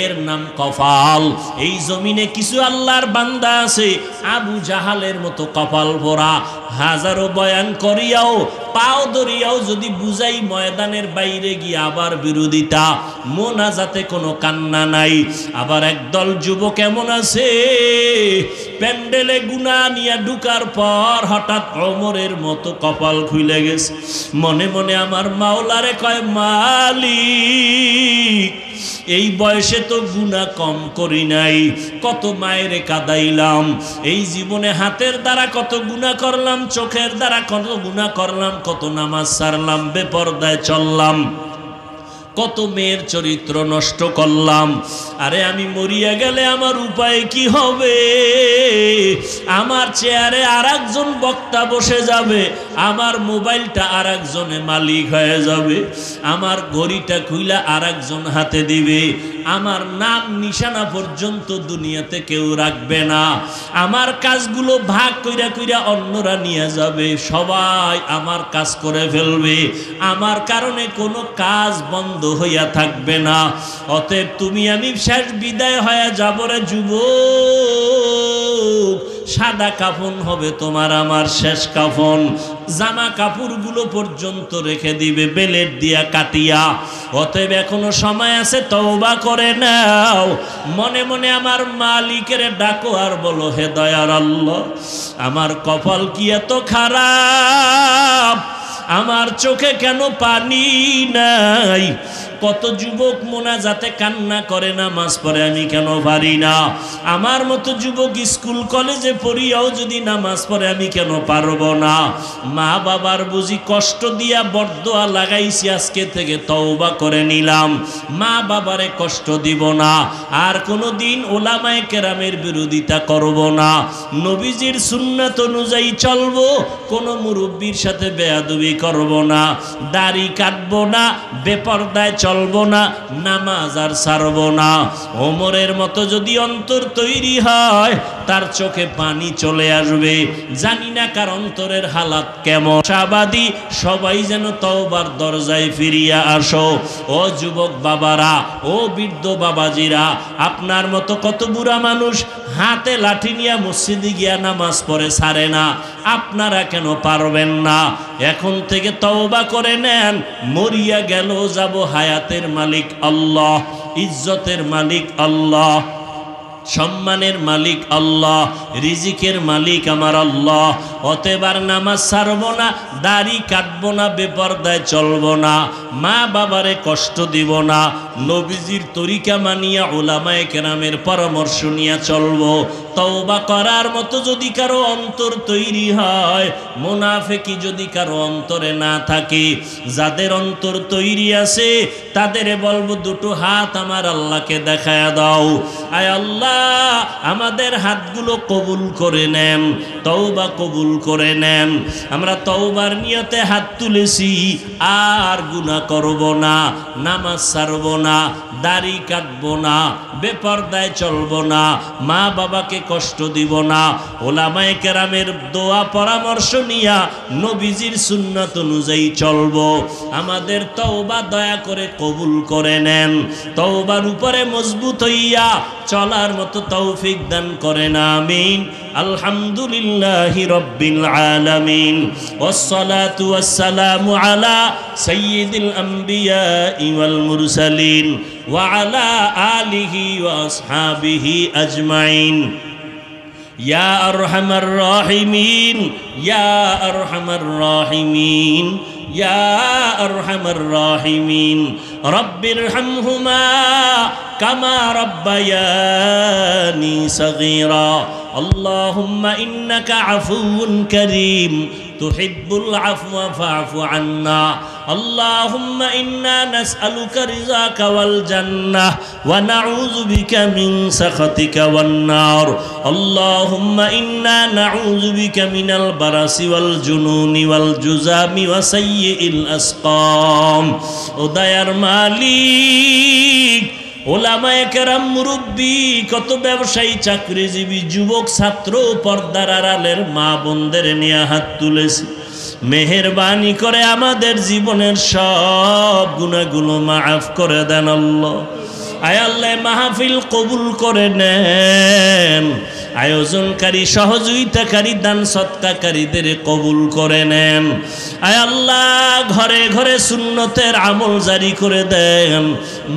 এর নাম কপাল। এই জমিনে কিছু আল্লাহর বান্দা আছে আবু জাহালের মতো কপাল পোড়া, হাজারো বয়ান করিয়াও পাও ধরিয়াও যদি বুঝাই ময়দানের বাইরে গিয়ে আবার বিরোধিতা, মোনাজাতে কোনো কান্না নাই। আবার একদল যুবক এমন আছে প্যান্ডেলে গুনাহ নিয়ে ঢুকার পর হঠাৎ ওমরের মতো কপাল খুলে গেছে, মনে মনে আমার মাওলারে কয় মালিক এই বয়সে তো গুনাহ কম করি নাই, কত মায়েরে কাদাইলাম, এই জীবনে হাতের দ্বারা কত গুনাহ করলাম, চোখের দ্বারা কত গুনাহ করলাম, কত নামাজ ছাড়লাম, বেপরদায় চললাম, কত মেয়ের চরিত্র নষ্ট করলাম। আরে আমি মরিয়া গেলে আমার উপায় কি হবে? আমার চেয়ারে আরেকজন বক্তা বসে যাবে, আমার মোবাইলটা আরেকজনে মালিক হয়ে যাবে, আমার ঘড়িটা খুইলা আরেকজন হাতে দিবে, আমার নাম নিশানা পর্যন্ত দুনিয়াতে কেউ রাখবে না, আমার কাজগুলো ভাগ কইরা কইরা অন্যরা নিয়ে যাবে, সবাই আমার কাজ করে ফেলবে, আমার কারণে কোনো কাজ বন্ধ হইয়া থাকবে না। অতএব তুমি আমি শেষ বিদায় হয়ে যাব রে যুবক, সাদা কাফন হবে তোমার আমার শেষ কাফন, জামা কাপড়গুলো পর্যন্ত রেখে দিবে বেলেট দিয়া কাটিয়া। অতএব এখনো সময় আছে, তওবা করে নাও, মনে মনে আমার মালিকের ডাকো আর বলো হে দয়ার আল্লাহ আমার কপাল কি এত খারাপ, আমার চোখে কেন পানি নাই? কত যুবক মোনাজাতে কান্না করে নামাজ পড়ে, আমি কেন পারি না? আমার মতো যুবক স্কুল কলেজে পড়িয়াও যদি নামাজ পড়ে, আমি কেন পারবো না? মা বাবার বুঝি কষ্ট দিয়া বরদোয়া লাগাইছি, আজকে থেকে তওবা করে নিলাম, মা বাবারে কষ্ট দিব না, আর কোনো দিন ওলামায়ে কেরামের বিরোধিতা করব না, নবীজির সুন্নাত অনুযায়ী চলবো, কোনো মুরব্বির সাথে বেয়াদবি করব না, দাড়ি কাটবো না, বেপরদায় চলবো না, নামাজ আর ছাড়বো না। ওমরের মতো যদি অন্তর তৈরি হয়, তার চোখে পানি চলে আসবে। জানি না কার অন্তরের হালাত কেমন। আশাবাদী সবাই যেন তওবার দরজায় ফিরিয়া আসো। ও যুবক বাবারা, ও বৃদ্ধ বাবাজিরা, আপনার মতো কত বুড়া মানুষ হাতে লাঠি নিয়ে মসজিদে গিয়া নামাজ পড়ে ছাড়ে না, আপনারা কেন পারবেন না? এখন থেকে তওবা করে নেন, মরিয়া গেল যাব, হায়াতের মালিক আল্লাহ, ইজ্জতের মালিক আল্লাহ, সম্মানের মালিক আল্লাহ, রিজিকের মালিক আমার আল্লাহ। অতএব আর নামাজ ছাড়বো না, দাড়ি কাটবো না, বেপরদায় চলবো না, মা বাবারে কষ্ট দিব না, নবীজির তরিকা মানিয়া উলামায়ে কেরামের পরামর্শ নিয়ে চলবো। তওবা করার মতো যদি কারো অন্তর তৈরি হয়, মুনাফিকি যদি কারো অন্তরে না থাকে, যাদের অন্তর তৈরি আছে তাদেরে বলবো দুটো হাত আমার আল্লাহকে দেখায়া দাও। আয় আল্লাহ, আমাদের হাতগুলো কবুল করে নেন, তওবা কবুল করে নেন। আমরা তওবার নিয়তে হাত তুলেছি, আর গুনাহ করব না, নামাজ ছাড়ব না, দাড়ি কাটব না, বেপরদায় চলব না, মা বাবাকে কষ্ট দিব না, ওলামায়ে কেরামের দোয়া পরামর্শ নিয়া নবীজির সুন্নাত অনুযায়ী চলব। আমাদের তওবা দয়া করে কবুল করে নেন, তওবার উপরে মজবুত হইয়া চলার মতো তৌফিক দান করেন, আমিন। আলহামদুলিল্লাহি রাব্বিল আলামিন, ওয়াসসালাতু ওয়াসসালামু আলা সাইয়্যিদিল আমবিয়া ওয়াল মুরসালিন ওয়া আলা আলিহি ওয়া আসহাবিহি আজমাইন। ইয়া আরহামার রাহিমিন, ইয়া আরহামার রাহিমিন, ইয়া আরহামার রাহিমিন। রব্বিরহামহুমা কামা রাব্বায়ানি সগীরা। আল্লাহুম্মা ইন্নাকা আফুউন কারীম তুহিব্বুল আফওয়া ফা'ফু আন্না। اللهم إنا نسألك رضاك والجنة ونعوذ بك من سخطك والنار. اللهم إنا نعوذ بك من البرص والجنون والجذام وسيء الأسقام. উদয়ার মালিক, ওলামায়ে কেরাম, মুরব্বী, কত ব্যবসায়ী, চাকরিজীবী, যুবক, ছাত্র, পর্দার আড়ালের মা বোনদের নিয়ে হাত তুলেছি। মেহেরবানি করে আমাদের জীবনের সব গুনাহগুলো মাফ করে দেন আল্লাহ। আয় আল্লাহ, মাহফিল কবুল করে নেন, আয়োজনকারী সহযোগিতাকারী দান সৎকাকারীদের কবুল করে নেন। আয় আল্লাহ, ঘরে ঘরে সুন্নতের আমল জারি করে দেন,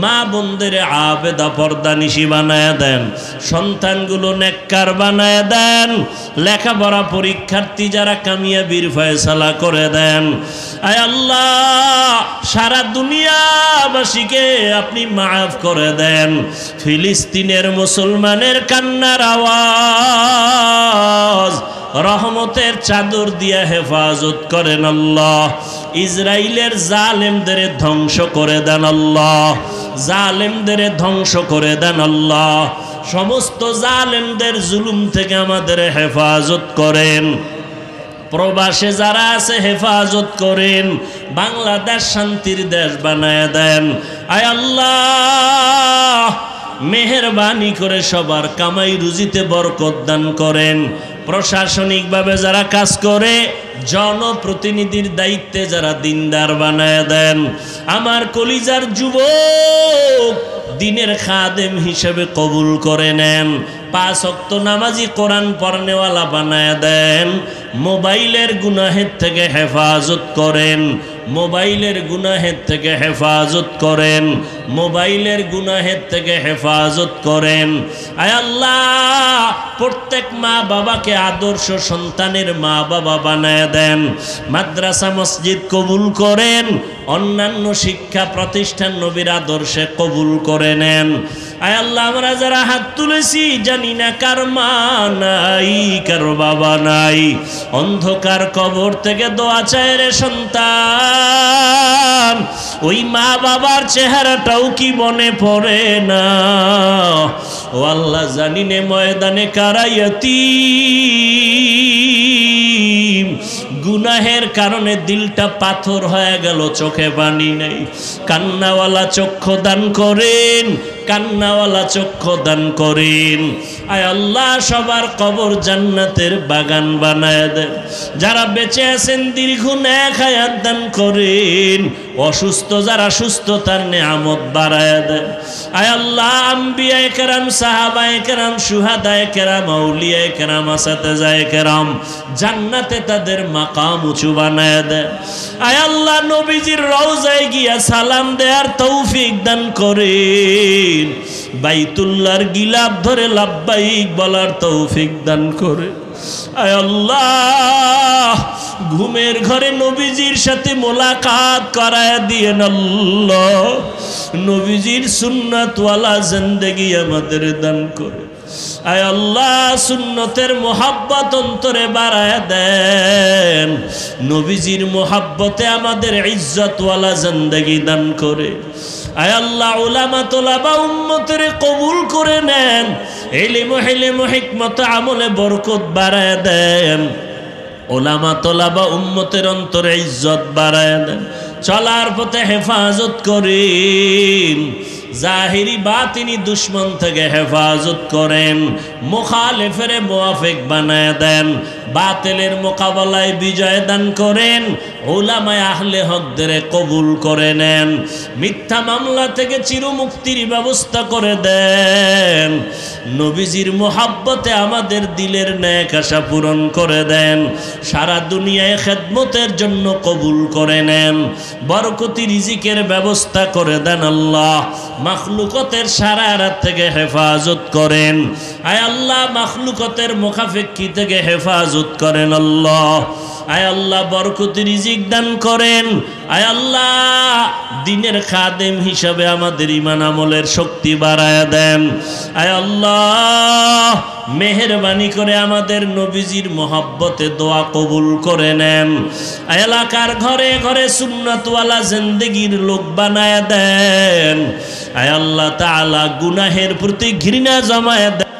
মা বোনদের আবেদা পর্দানিশী বানায় দেন, সন্তানগুলো নেককার বানায় দেন, লেখাপড়া পরীক্ষার্থী যারা কামিয়াবির ফয়সালা করে দেন। আয় আল্লাহ, সারা দুনিয়াবাসীকে আপনি মাফ করে দেন। ফিলিস্তিনের মুসলমানের কান্নার আওয়াজ রহমতের চাদর দিয়া হেফাজত করেন আল্লাহ। ইসরায়েলের জালেমদের ধ্বংস করে দেন আল্লাহ, জালেমদের ধ্বংস করে দেন আল্লাহ। সমস্ত জালেমদের জুলুম থেকে আমাদের হেফাজত করেন। প্রবাসে যারা আছে হেফাজত করেন। বাংলাদেশ শান্তির দেশ বানায় দেন। আয় আল্লাহ, মেহেরবানি করে সবার কামাই রুজিতে বরকত দান করেন। প্রশাসনিকভাবে যারা কাজ করে, জনপ্রতিনিধির দায়িত্বে যারা দিনদার বানায় দেন। আমার কলিজার যুবক দিনের খাদেম হিসেবে কবুল করে নেন। 5 ওয়াক্ত নামাজি কোরআন পড়নেওয়ালা বানায় দেন। মোবাইলের গুনাহের থেকে হেফাজত করেন, মোবাইলের গুনাহের থেকে হেফাজত করেন, মোবাইলের গুনাহের থেকে হেফাজত করেন। আয় আল্লাহ, প্রত্যেক মা বাবাকে আদর্শ সন্তানের মা বাবা বানায় দেন। মাদ্রাসা মসজিদ কবুল করেন, অন্যান্য শিক্ষা প্রতিষ্ঠান নবীর আদর্শে কবুল করে নেন। আয় আল্লাহ, আমরা যারা হাত তুলেছি জানি না কার মা নাই, কার বাবা নাই। অন্ধকার কবর থেকে দোয়া চায় রে সন্তান, ওই মা বাবার চেহারাটাও কি মনে পড়ে না? ও আল্লাহ, জানি নে ময়দানে কারাইয়াতি গুনাহের কারণে দিলটা পাথর হয়ে গেল, চোখে পানি নেই। কান্নাওয়ালা চক্ষু দান করেন, কান্নাওয়ালা চক্ষু দান করেন। আয় আল্লাহ, সবার কবর জান্নাতের বাগান বানায় দেন। যারা বেঁচে আছেন দীর্ঘ নেক হায়াত দান করেন। অসুস্থ যারা সুস্থতার নেয়ামত বাড়ায় দেন। আয় আল্লাহ, আম্বিয়ায়ে কেরাম, সাহাবায়ে কেরাম, শুহাদায়ে কেরাম, আউলিয়ায়ে কেরাম, আসাতেজায়ে কেরাম জান্নাতে তাদের মাকাম উঁচু বানায় দেন। আয় আল্লাহ, নবীজির রওজায় গিয়া সালাম দেওয়ার তৌফিক দান করেন। বাইতুল্লাহর গিলাফ ধরে লাব্বাইক বলার তৌফিক দান করে। আয় আল্লাহ, ঘুমের ঘরে নবীজির সাথে মোলাকাত করায় দিয়েন আল্লাহ। নবীজির সুন্নাতওয়ালা জিন্দেগি আমাদের দান করে। আয় আল্লাহ, সুন্নতের মোহাব্বত অন্তরে বাড়ায় দেন। নবীজির মোহাব্বতে আমাদের ইজ্জতওয়ালা জিন্দেগি দান করে। আয় আল্লাহ, উলামা তোলাবা উম্মতের কবুল করে নেন। ইলম হিকমত আমলে বরকত বাড়ায় দেন। উলামা তোলাবা উম্মতের অন্তরে ইজ্জত বাড়ায় দেন। চলার পথে হেফাজত করেন। জাহিরি বাতিনি দুশ্মন থেকে হেফাজত করেন। মুখালিফের মুওয়াফিক বানায় দেন। বাতিলের মোকাবেলায় বিজয় দান করেন। উলামায়ে আহলে হকদের কবুল করে নেন। মিথ্যা মামলা থেকে চিরমুক্তির ব্যবস্থা করে দেন। নবীজির মোহাব্বতে আমাদের দিলের নেক আশা পূরণ করে দেন। সারা দুনিয়ায় খেদমতের জন্য কবুল করে নেন। বরকতি রিজিকের ব্যবস্থা করে দেন আল্লাহ। মাখলুকতের সারা রাত থেকে হেফাজত করেন। আয় আল্লাহ, মাখলুকতের মুখাফেক্ষি থেকে হেফাজত করেন আল্লাহ। আয় আল্লাহ, বরকতি রিজিক দান করেন। আয় আল্লাহ, দিনের খাদেম হিসাবে আমাদের ঈমান আমলের শক্তি বাড়ায় দেন। আয় আল্লাহ, মেহেরবানি করে আমাদের নবীজির মোহাব্বতে দোয়া কবুল করে নেন। এলাকার ঘরে ঘরে সুন্নাতওয়ালা জিন্দেগির লোক বানায় দেন। আয় আল্লাহ তাআলা, গুনাহের প্রতি ঘৃণা জমায় দেন।